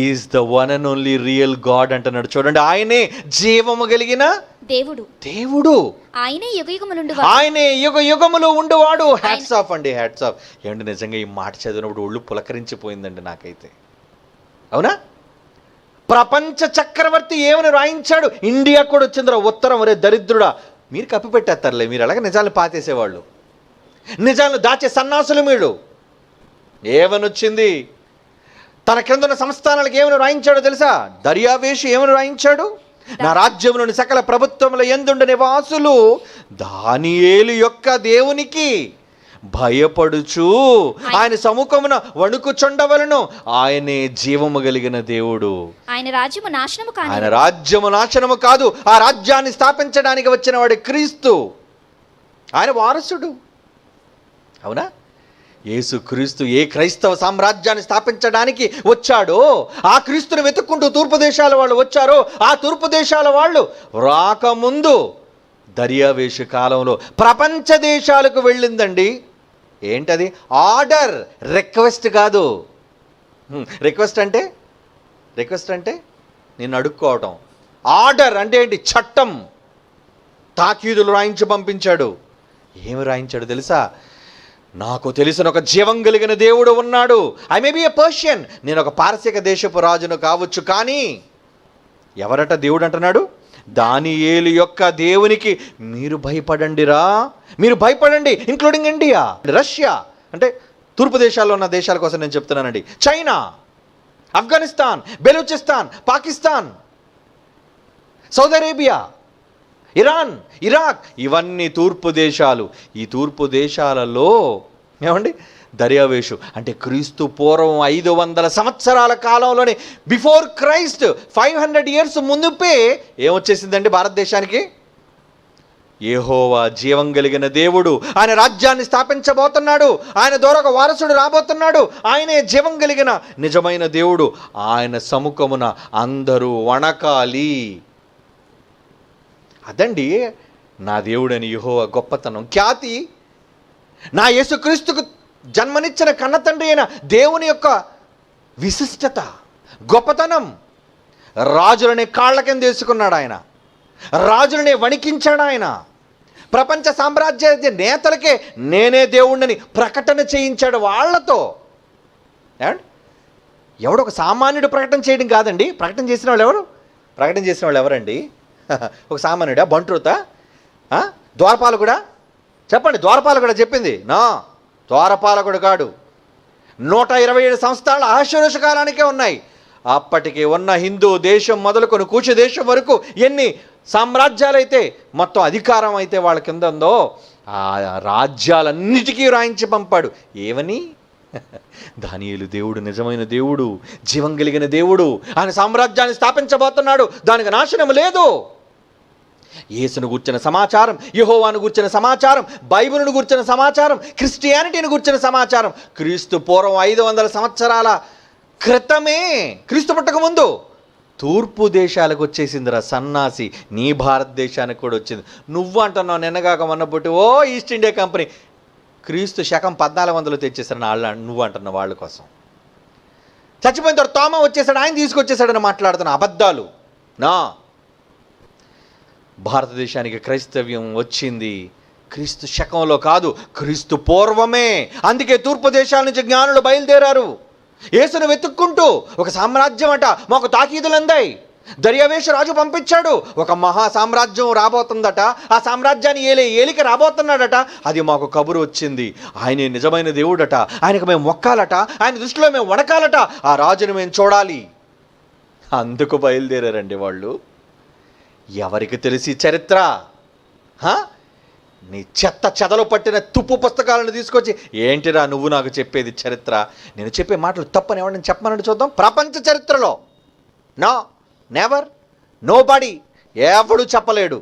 Is the one and only real god అంటున్నాడు. చూడండి, ఆయనే జీవము కలిగిన దేవుడు. ఆయనే యుగ యుగములు ఉండువాడు. హ్యాట్స్ ఆఫ్ అండి, హ్యాట్స్ ఆఫ్. ఏమంటే నిజంగా ఈ మాట చదివినప్పుడు ఒళ్ళు పులకరించిపోయిందండి నాకైతే. అవునా? ప్రపంచ చక్రవర్తి ఏమని రాయించాడు? ఇండియా కూడా వచ్చిందిరా ఉత్తరం. ఒరే దరిద్రుడా, మీరు కప్పిపెట్టేస్తారులే, మీరు అలాగే నిజాలను పాతేసేవాళ్ళు, నిజాలను దాచే సన్నాసులు మీరు. ఏమని వచ్చింది? తన క్రింద ఉన్న సంస్థానాలకు ఏమని రాయించాడో తెలుసా? దర్యావేషు ఏమని రాయించాడు? నా రాజ్యములోని సకల ప్రభుత్వముల యందుండు నివాసులు దానియేలు యొక్క దేవునికి భయపడుచు ఆయన సముఖమున వణుకుచుండవలెను. ఆయనే జీవము కలిగిన దేవుడు. ఆయన రాజ్యము నాశనము కాదు. ఆ రాజ్యాన్ని స్థాపించడానికి వచ్చిన వాడు క్రీస్తు. ఆయన వారసుడు. అవునా? యేసు క్రీస్తు ఏ క్రైస్తవ సామ్రాజ్యాన్ని స్థాపించడానికి వచ్చాడో ఆ క్రీస్తుని వెతుక్కుంటూ తూర్పు దేశాల వాళ్ళు వచ్చారో ఆ తూర్పు దేశాల వాళ్ళు రాకముందు దర్యావేషు కాలంలో ప్రపంచ దేశాలకు వెళ్ళిందండి. ఏంటది? ఆర్డర్, రిక్వెస్ట్ కాదు. రిక్వెస్ట్ అంటే నేను అడుక్కోవటం. ఆర్డర్ అంటే ఏంటి? చట్టం. తాకీదులు రాయించి పంపించాడు. ఏమి రాయించాడు తెలుసా? నాకు తెలిసిన ఒక జీవం కలిగిన దేవుడు ఉన్నాడు. I may be a Persian, నేను ఒక పారసిక దేశపు రాజును కావచ్చు, కానీ ఎవరట దేవుడు అంటున్నాడు? దానియేలు యొక్క దేవునికి మీరు భయపడండిరా, మీరు భయపడండి. ఇంక్లూడింగ్ ఇండియా, రష్యా అంటే తూర్పు దేశాల్లో ఉన్న దేశాల కోసం నేను చెప్తున్నానండి. China, Afghanistan, Balochistan, Pakistan, Saudi Arabia, Iran, Iraq, ఇవన్నీ తూర్పు దేశాలు. ఈ తూర్పు దేశాలలో ఏమండి దర్యావేషు అంటే క్రీస్తు పూర్వం 500 సంవత్సరాల కాలంలోనే, బిఫోర్ క్రైస్ట్ 500 years ముందుపే ఏమొచ్చేసిందండి భారతదేశానికి? యెహోవా జీవం కలిగిన దేవుడు. ఆయన రాజ్యాన్ని స్థాపించబోతున్నాడు. ఆయన ద్వారా ఒక వారసుడు రాబోతున్నాడు. ఆయనే జీవం కలిగిన నిజమైన దేవుడు. ఆయన సముఖమున అందరూ వణకాలి. అదండి నా దేవుడని యెహోవా గొప్పతనం, ఖ్యాతి. నా యేసుక్రీస్తుకు జన్మనిచ్చిన కన్న తండ్రి అయిన దేవుని యొక్క విశిష్టత, గొప్పతనం. రాజులనే కాళ్ళ కింద వేసుకున్నాడు ఆయన. రాజులనే వణికించాడు ఆయన. ప్రపంచ సామ్రాజ్య నేతలకే నేనే దేవుణ్ణని ప్రకటన చేయించాడు వాళ్ళతో. ఎవడొక సామాన్యుడు ప్రకటన చేయడం కాదండి. ప్రకటన చేసిన వాళ్ళు ఎవరు? ప్రకటన చేసిన వాళ్ళు ఎవరండి? ఒక సామాన్యుడా? బంట్రూతా? ద్వారపాలకుడా? చెప్పండి. ద్వారపాలకుడా చెప్పింది? నా ద్వారపాలకుడు కాడు. 127 సంవత్సరాల అహష్వేరోషు కాలానికే ఉన్నాయి. అప్పటికి ఉన్న హిందూ దేశం మొదలుకొని కూచు దేశం వరకు ఎన్ని సామ్రాజ్యాలైతే మొత్తం అధికారం అయితే వాళ్ళ కింద ఉందో ఆ రాజ్యాలన్నిటికీ రాయించి పంపాడు. ఏమని? దానియేలు దేవుడు నిజమైన దేవుడు, జీవం కలిగిన దేవుడు. ఆయన సామ్రాజ్యాన్ని స్థాపించబోతున్నాడు. దానికి నాశనం లేదు. యేసును గూర్చిన సమాచారం, యెహోవాను గూర్చిన సమాచారం, బైబిలును గూర్చిన సమాచారం, క్రిస్టియానిటీని గూర్చిన సమాచారం క్రీస్తు పూర్వం 500 సంవత్సరాల క్రితమే, క్రీస్తు పుట్టక ముందు తూర్పు దేశాలకు వచ్చేసిందిరా సన్నాసి, నీ భారతదేశానికి కూడా వచ్చింది. నువ్వు అంటున్నావు నిన్నగాక మొన్నబట్టి ఓ ఈస్ట్ ఇండియా కంపెనీ, క్రీస్తు శకం 1400 తెచ్చేసారని నువ్వు అంటున్నావు వాళ్ళ కోసం. చచ్చిపోయిన తర్వాత తోమ వచ్చేసాడు, ఆయన తీసుకొచ్చేసాడని మాట్లాడుతున్న అబద్ధాలు. నా భారతదేశానికి క్రైస్తవ్యం వచ్చింది క్రీస్తు శకంలో కాదు, క్రీస్తు పూర్వమే. అందుకే తూర్పు దేశాల నుంచి జ్ఞానులు బయలుదేరారు యేసును వెతుక్కుంటూ. ఒక సామ్రాజ్యం అట మాకు తాకీదులు అందాయి. దర్యావేషు రాజు పంపించాడు, ఒక మహా సామ్రాజ్యం రాబోతుందట, ఆ సామ్రాజ్యాన్ని ఏలిక రాబోతున్నాడట. అది మాకు కబురు వచ్చింది. ఆయనే నిజమైన దేవుడట, ఆయనకు మేము మొక్కాలట, ఆయన దృష్టిలో మేము వణకాలట, ఆ రాజును మేము చూడాలి. అందుకు బయలుదేరారండి వాళ్ళు. ఎవరికి తెలిసి చరిత్ర? నీ చెత్త చెదలు పట్టిన తుప్పు పుస్తకాలను తీసుకొచ్చి ఏంటిరా నువ్వు నాకు చెప్పేది చరిత్ర? నేను చెప్పే మాటలు తప్పని ఎవరిని చెప్పమని చూద్దాం. ప్రపంచ చరిత్రలో నో, నెవర్, నో బడీ, ఎవడు చెప్పలేడు.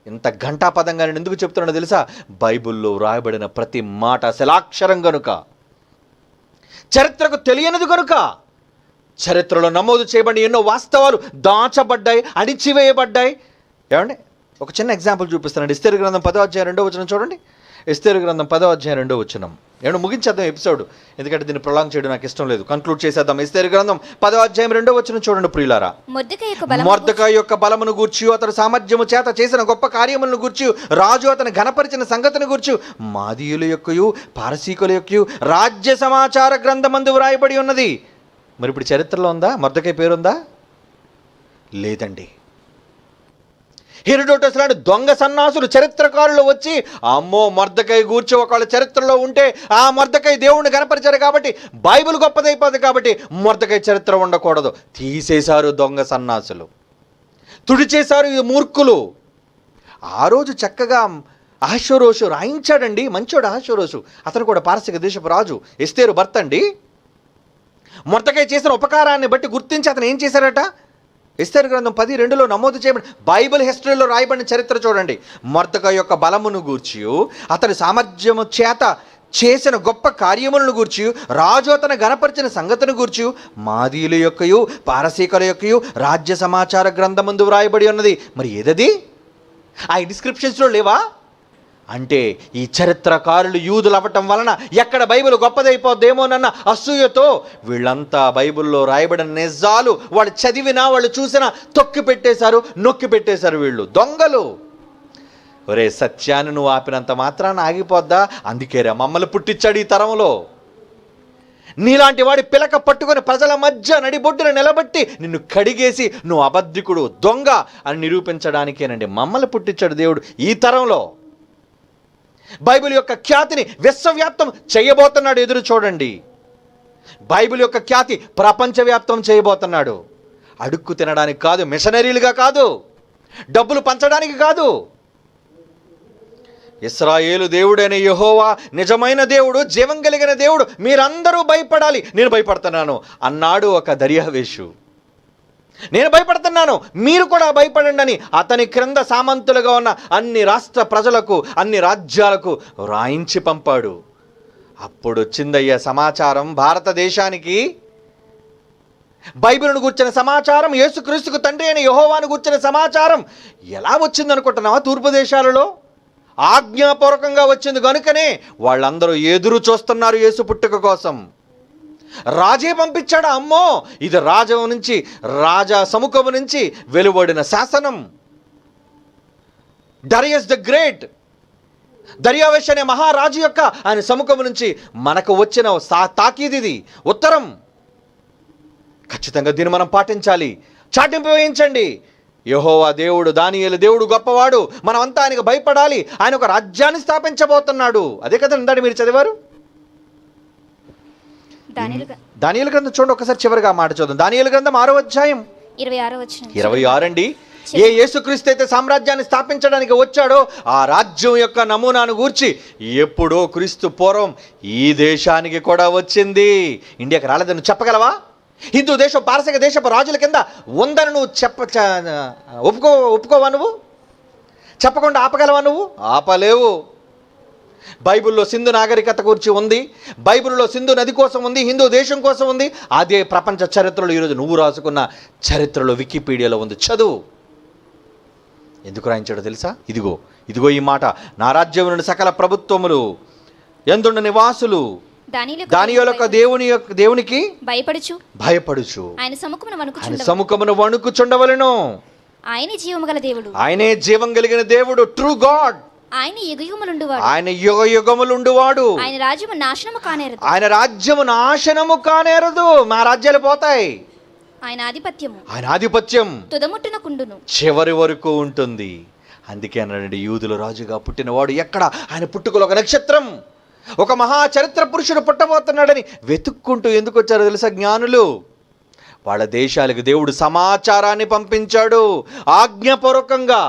ఇంత ఘంటాపదంగా నేను ఎందుకు చెప్తున్నానో తెలుసా? బైబిల్లో రాయబడిన ప్రతి మాట శిలాక్షరం గనుక, చరిత్రకు తెలియనిది కనుక. చరిత్రలో నమోదు చేయబడిన ఎన్నో వాస్తవాలు దాచబడ్డాయి, అణిచివేయబడ్డాయి. ఏమండి, ఒక చిన్న ఎగ్జాంపుల్ చూపిస్తానండి. ఎస్తేరు గ్రంథం 10వ అధ్యాయం 2వ వచనం చూడండి. ఎస్తేరు గ్రంథం 10వ అధ్యాయం 2వ వచనం. ఏమన్నా ముగించేద్దాం ఎపిసోడ్, ఎందుకంటే దీన్ని ప్రొలాంగ్ చేయడం నాకు ఇష్టం లేదు. కంక్లూడ్ చేసేద్దాం. ఎస్తేరు గ్రంథం 10వ అధ్యాయం 2వ వచనం చూడండి ప్రియులారా. మొర్దెకై యొక్క బలమును గూర్చి, అతని సామర్థ్యము చేత చేసిన గొప్ప కార్యములను గూర్చి, రాజు అతను ఘనపరిచిన సంగతిని గూర్చి, మాదీయుల యొక్కయు పారసీకుల యొక్కయు రాజ్య సమాచార గ్రంథమందు వ్రాయబడి ఉన్నది. మరి ఇప్పుడు చరిత్రలో ఉందా మొర్దెకై పేరుందా? లేదండి. హెరోడోటస్ లాంటి దొంగ సన్నాసులు చరిత్రకారులు వచ్చి అమ్మో మొర్దెకై గూర్చి ఒకవేళ చరిత్రలో ఉంటే ఆ మొర్దెకై దేవుణ్ణి కనపరిచారు కాబట్టి బైబిల్ గొప్పదైపోతుంది కాబట్టి మొర్దెకై చరిత్ర ఉండకూడదు. తీసేశారు దొంగ సన్నాసులు, తుడిచేశారు ఈ మూర్ఖులు. ఆ రోజు చక్కగా అహష్వేరోషు రాయించాడండి, మంచోడు అహష్వేరోషు. అతను కూడా పారసీక దేశపు రాజు, ఎస్తేరు భర్త అండి. మొర్దెకై చేసిన ఉపకారాన్ని బట్టి గుర్తించి అతను ఏం చేశారట? ఎస్తేరు గ్రంథం 10:2లో నమోదు చేయబడి బైబిల్ హిస్టరీలో రాయబడిన చరిత్ర చూడండి. మొర్దెకై యొక్క బలమును గూర్చి, అతని సామర్థ్యము చేత చేసిన గొప్ప కార్యములను గూర్చి, రాజు అతను గణపరిచిన సంగతిని గూర్చి, మాదీయుల యొక్కయు పారసీకుల యొక్కయు రాజ్య సమాచార గ్రంథమందు వ్రాయబడి ఉన్నది. మరి ఏదది? ఆ డిస్క్రిప్షన్స్లో లేవా? అంటే ఈ చరిత్రకారులు యూదులు అవ్వటం వలన ఎక్కడ బైబిల్ గొప్పదైపోద్దేమోనన్న అసూయతో వీళ్ళంతా బైబిల్లో రాయబడిన నిజాలు వాళ్ళు చదివినా వాళ్ళు చూసినా తొక్కి పెట్టేశారు, నొక్కి పెట్టేశారు. వీళ్ళు దొంగలు. ఒరే, సత్యాన్ని నువ్వు ఆపినంత మాత్రాన ఆగిపోద్దా? అందుకేరా మమ్మల్ని పుట్టించాడు ఈ తరంలో. నీలాంటి వాడి పిలక పట్టుకొని ప్రజల మధ్య నడిబొడ్డున నిలబెట్టి నిన్ను కడిగేసి నువ్వు అబద్ధికుడు, దొంగ అని నిరూపించడానికేనండి మమ్మల్ని పుట్టించాడు దేవుడు ఈ తరంలో. బైబిల్ యొక్క ఖ్యాతిని విశ్వవ్యాప్తం చేయబోతున్నాడు. ఎదురు చూడండి. బైబిల్ యొక్క ఖ్యాతి ప్రపంచవ్యాప్తం చేయబోతున్నాడు. అడుక్కు తినడానికి కాదు, మిషనరీలుగా కాదు, డబ్బులు పంచడానికి కాదు. ఇశ్రాయేలు దేవుడైన యెహోవా నిజమైన దేవుడు, జీవం కలిగిన దేవుడు, మీరందరూ భయపడాలి, నేను భయపడుతున్నాను అన్నాడు ఒక దర్యావేషు. నేను భయపడుతున్నాను, మీరు కూడా భయపడండి అని అతని క్రింద సామంతులుగా ఉన్న అన్ని రాష్ట్ర ప్రజలకు, అన్ని రాజ్యాలకు రాయించి పంపాడు. అప్పుడు వచ్చిందయ్యా సమాచారం భారతదేశానికి. బైబిల్ను గూర్చిన సమాచారం, యేసుక్రీస్తుకు తండ్రి అయిన యెహోవాను గూర్చిన సమాచారం ఎలా వచ్చిందనుకుంటున్నావా? తూర్పు దేశాలలో ఆజ్ఞాపూర్వకంగా వచ్చింది కనుకనే వాళ్ళందరూ ఎదురు చూస్తున్నారు యేసు పుట్టుక కోసం. రాజే పంపించాడు. అమ్మో, ఇది రాజా సముఖము నుంచి వెలువడిన శాసనం. డరియస్ ద గ్రేట్, దర్యావేష్ అనే మహారాజు యొక్క ఆయన సముఖము నుంచి మనకు వచ్చిన తాకీదిది, ఉత్తరం. ఖచ్చితంగా దీన్ని మనం పాటించాలి. చాటింపు వేయించండి. యెహోవా దేవుడు, దానియేలు దేవుడు గొప్పవాడు, మనమంతా ఆయనకు భయపడాలి, ఆయన ఒక రాజ్యాన్ని స్థాపించబోతున్నాడు. అదే కదా ఇందాక మీరు చదివారు. దానియేలు గ్రంథం చూడండి ఒకసారి, చివరిగా మాట చూద్దాం. దానియేలు గ్రంథం 6వ అధ్యాయం 26 అండి. ఏ యేసుక్రీస్తు అయితే సామ్రాజ్యాన్ని స్థాపించడానికి వచ్చాడో ఆ రాజ్యం యొక్క నమూనాను గూర్చి ఎప్పుడో క్రీస్తు పూర్వం ఈ దేశానికి కూడా వచ్చింది. ఇండియాకి రాలేదని నువ్వు చెప్పగలవా? హిందూ దేశం పారసీక దేశపు రాజుల కింద ఉందని నువ్వు ఒప్పుకోవా? నువ్వు చెప్పకుండా ఆపగలవా? నువ్వు ఆపలేవు. బైబిల్లో సింధు నాగరికత గురించి ఉంది, బైబిల్లో సింధు నది కోసం ఉంది, హిందూ దేశం కోసం ఉంది. అదే ప్రపంచ చరిత్రలో ఈరోజు నువ్వు రాసుకున్న చరిత్రలో వికీపీడియాలో ఉంది. చదువు. ఎందుకు రాయించాడో తెలుసా? ఇదిగో ఈ మాట, నా రాజ్యం నుండి సకల ప్రభుత్వములు ఎందున్న నివాసులు దానియేలుకు దేవునికి భయపడుచు ఆయన సముఖమున వణుకుచుండవలెను. ఆయనే జీవం కలిగిన దేవుడు, ట్రూ గాడ్. ఆయన యుగయుగములుండువాడు. ఆయన రాజ్యము నాశనము కానేరదు. మా రాజ్యాలు పోతాయి. ఆయన ఆధిపత్యం తుదముట్టునకుండును, చివరి వరకు ఉంటుంది. అందుకే అన్నాడు, యూదుల రాజుగా పుట్టినవాడు ఎక్కడ? ఆయన పుట్టుకలో ఒక నక్షత్రం, ఒక మహా చరిత్ర పురుషుడు పుట్టబోతున్నాడని వెతుక్కుంటూ ఎందుకు వచ్చారో తెలుసా జ్ఞానులు? వాళ్ళ దేశాలకు దేవుడు సమాచారాన్ని పంపించాడు. ఆజ్ఞాపూర్వకంగా,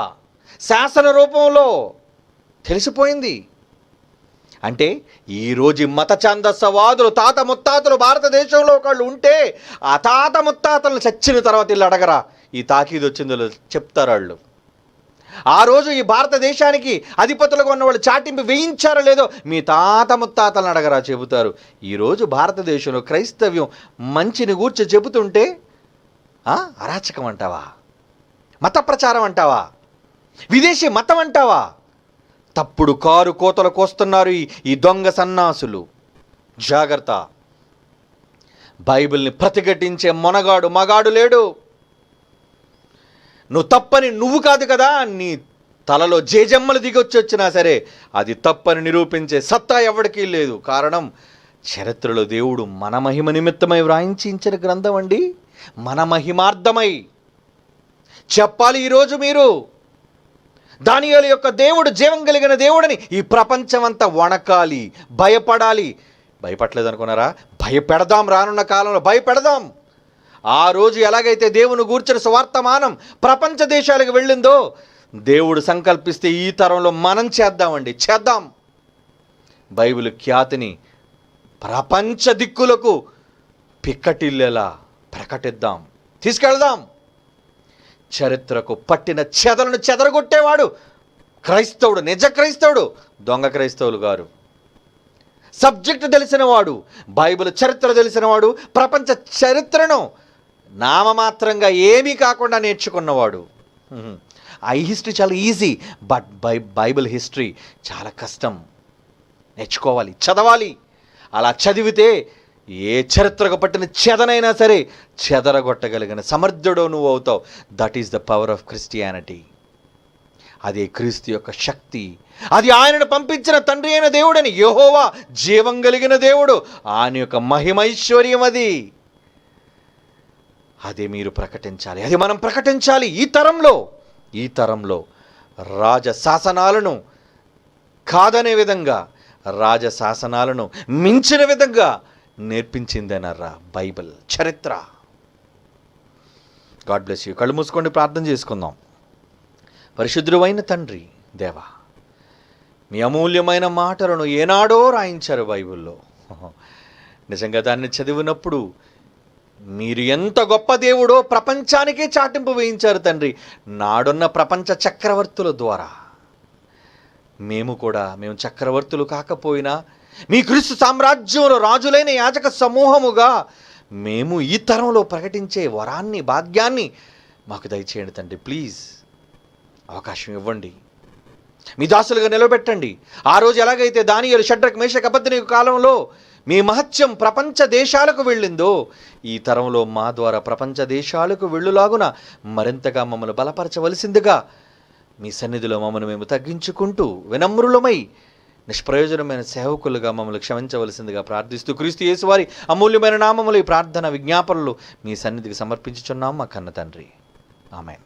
శాసన రూపంలో తెలిసిపోయింది. అంటే ఈరోజు మత ఛాందసవాదులు తాత ముత్తాతలు భారతదేశంలో ఒకళ్ళు ఉంటే ఆ తాత ముత్తాతలను చచ్చిన తర్వాత వీళ్ళు అడగరా ఈ తాకీదు వచ్చిందో చెప్తారు వాళ్ళు. ఆ రోజు ఈ భారతదేశానికి అధిపతులుగా ఉన్నవాళ్ళు చాటింపు వేయించారో లేదో మీ తాత ముత్తాతలను అడగరా చెబుతారు. ఈరోజు భారతదేశంలో క్రైస్తవ్యం మంచిని గూర్చి చెబుతుంటే అరాచకం అంటావా? మత ప్రచారం అంటావా? విదేశీ మతం అంటావా? తప్పుడు కారు కోతలు కోస్తున్నారు ఈ దొంగ సన్నాసులు. జాగ్రత్త. బైబిల్ని ప్రతిఘటించే మగాడు లేడు. నువ్వు తప్పని నువ్వు కాదు కదా, నీ తలలో జేజమ్మలు దిగొచ్చినా సరే అది తప్పని నిరూపించే సత్తా ఎవరికీ లేదు. కారణం చరిత్రలో దేవుడు మన మహిమ నిమిత్తమై వ్రాయించిన గ్రంథం అండి. మన మహిమార్థమై చెప్పాలి. ఈరోజు మీరు దానియేలు యొక్క దేవుడు జీవం కలిగిన దేవుడని ఈ ప్రపంచమంతా వణకాలి, భయపడాలి. భయపడలేదు అనుకున్నారా? భయపెడదాం. రానున్న కాలంలో భయపెడదాం. ఆ రోజు ఎలాగైతే దేవుని గూర్చిన సువార్తమానం ప్రపంచ దేశాలకు వెళ్ళిందో దేవుడు సంకల్పిస్తే ఈ తరంలో మనం చేద్దాం. బైబిల్ ఖ్యాతిని ప్రపంచ దిక్కులకు పిక్కటిల్లేలా ప్రకటిద్దాం, తీసుకెళ్దాం. చరిత్రకు పట్టిన చెదలను చెదరగొట్టేవాడు క్రైస్తవుడు, నిజ క్రైస్తవుడు. దొంగ క్రైస్తవులు గారు. సబ్జెక్టు తెలిసినవాడు, బైబిల్ చరిత్ర తెలిసినవాడు, ప్రపంచ చరిత్రను నామమాత్రంగా ఏమీ కాకుండా నేర్చుకున్నవాడు. ఆ హిస్టరీ చాలా ఈజీ, బట్ బైబిల్ హిస్టరీ చాలా కష్టం. నేర్చుకోవాలి, చదవాలి. అలా చదివితే ఏ చరిత్రకు పట్టిన చెదనైనా సరే చెదరగొట్టగలిగిన సమర్థుడు నువ్వు అవుతావు. That is the power of Christianity. అదే క్రీస్తు యొక్క శక్తి. అది ఆయనను పంపించిన తండ్రి అయిన దేవుడని, యెహోవా జీవం కలిగిన దేవుడు, ఆయన యొక్క మహిమైశ్వర్యం. అదే మీరు ప్రకటించాలి, అది మనం ప్రకటించాలి. ఈ తరంలో రాజశాసనాలను కాదనే విధంగా, రాజశాసనాలను మించిన విధంగా నేర్పించిందనరా బైబిల్ చరిత్ర. God bless you. కళ్ళు మూసుకోండి, ప్రార్థన చేసుకుందాం. పరిశుద్ధుడైన తండ్రి దేవా, మీ అమూల్యమైన మాటలను ఏనాడో రాయించారు బైబిల్లో. నిజంగా దాన్ని చదివినప్పుడు మీరు ఎంత గొప్ప దేవుడో ప్రపంచానికే చాటింపు వేయించారు తండ్రి. నాడున్న ప్రపంచ చక్రవర్తుల ద్వారా మేము చక్రవర్తులు కాకపోయినా మీ క్రీస్తు సామ్రాజ్యంలో రాజులైన యాజక సమూహముగా మేము ఈ తరంలో ప్రకటించే వరాన్ని, భాగ్యాన్ని మాకు దయచేయండి తండ్రి. ప్లీజ్ అవకాశం ఇవ్వండి, మీ దాసులుగా నిలబెట్టండి. ఆ రోజు ఎలాగైతే దానియేలు, షడ్రక్, మేషక్, అబేద్నెగో కాలంలో మీ మహత్యం ప్రపంచ దేశాలకు వెళ్ళిందో ఈ తరంలో మా ద్వారా ప్రపంచ దేశాలకు వెళ్ళులాగున మరింతగా మమ్మల్ని బలపరచవలసిందిగా మీ సన్నిధిలో మమ్మల్ని మేము తగ్గించుకుంటూ వినమ్రులమై నిష్ప్రయోజనమైన సేవకులుగా మమ్మల్ని క్షమించవలసిందిగా ప్రార్థిస్తూ క్రీస్తు యేసు వారి అమూల్యమైన నామములు ఈ ప్రార్థన విజ్ఞాపనలు మీ సన్నిధికి సమర్పించుచున్నాం మా కన్న తండ్రి. ఆమేన్.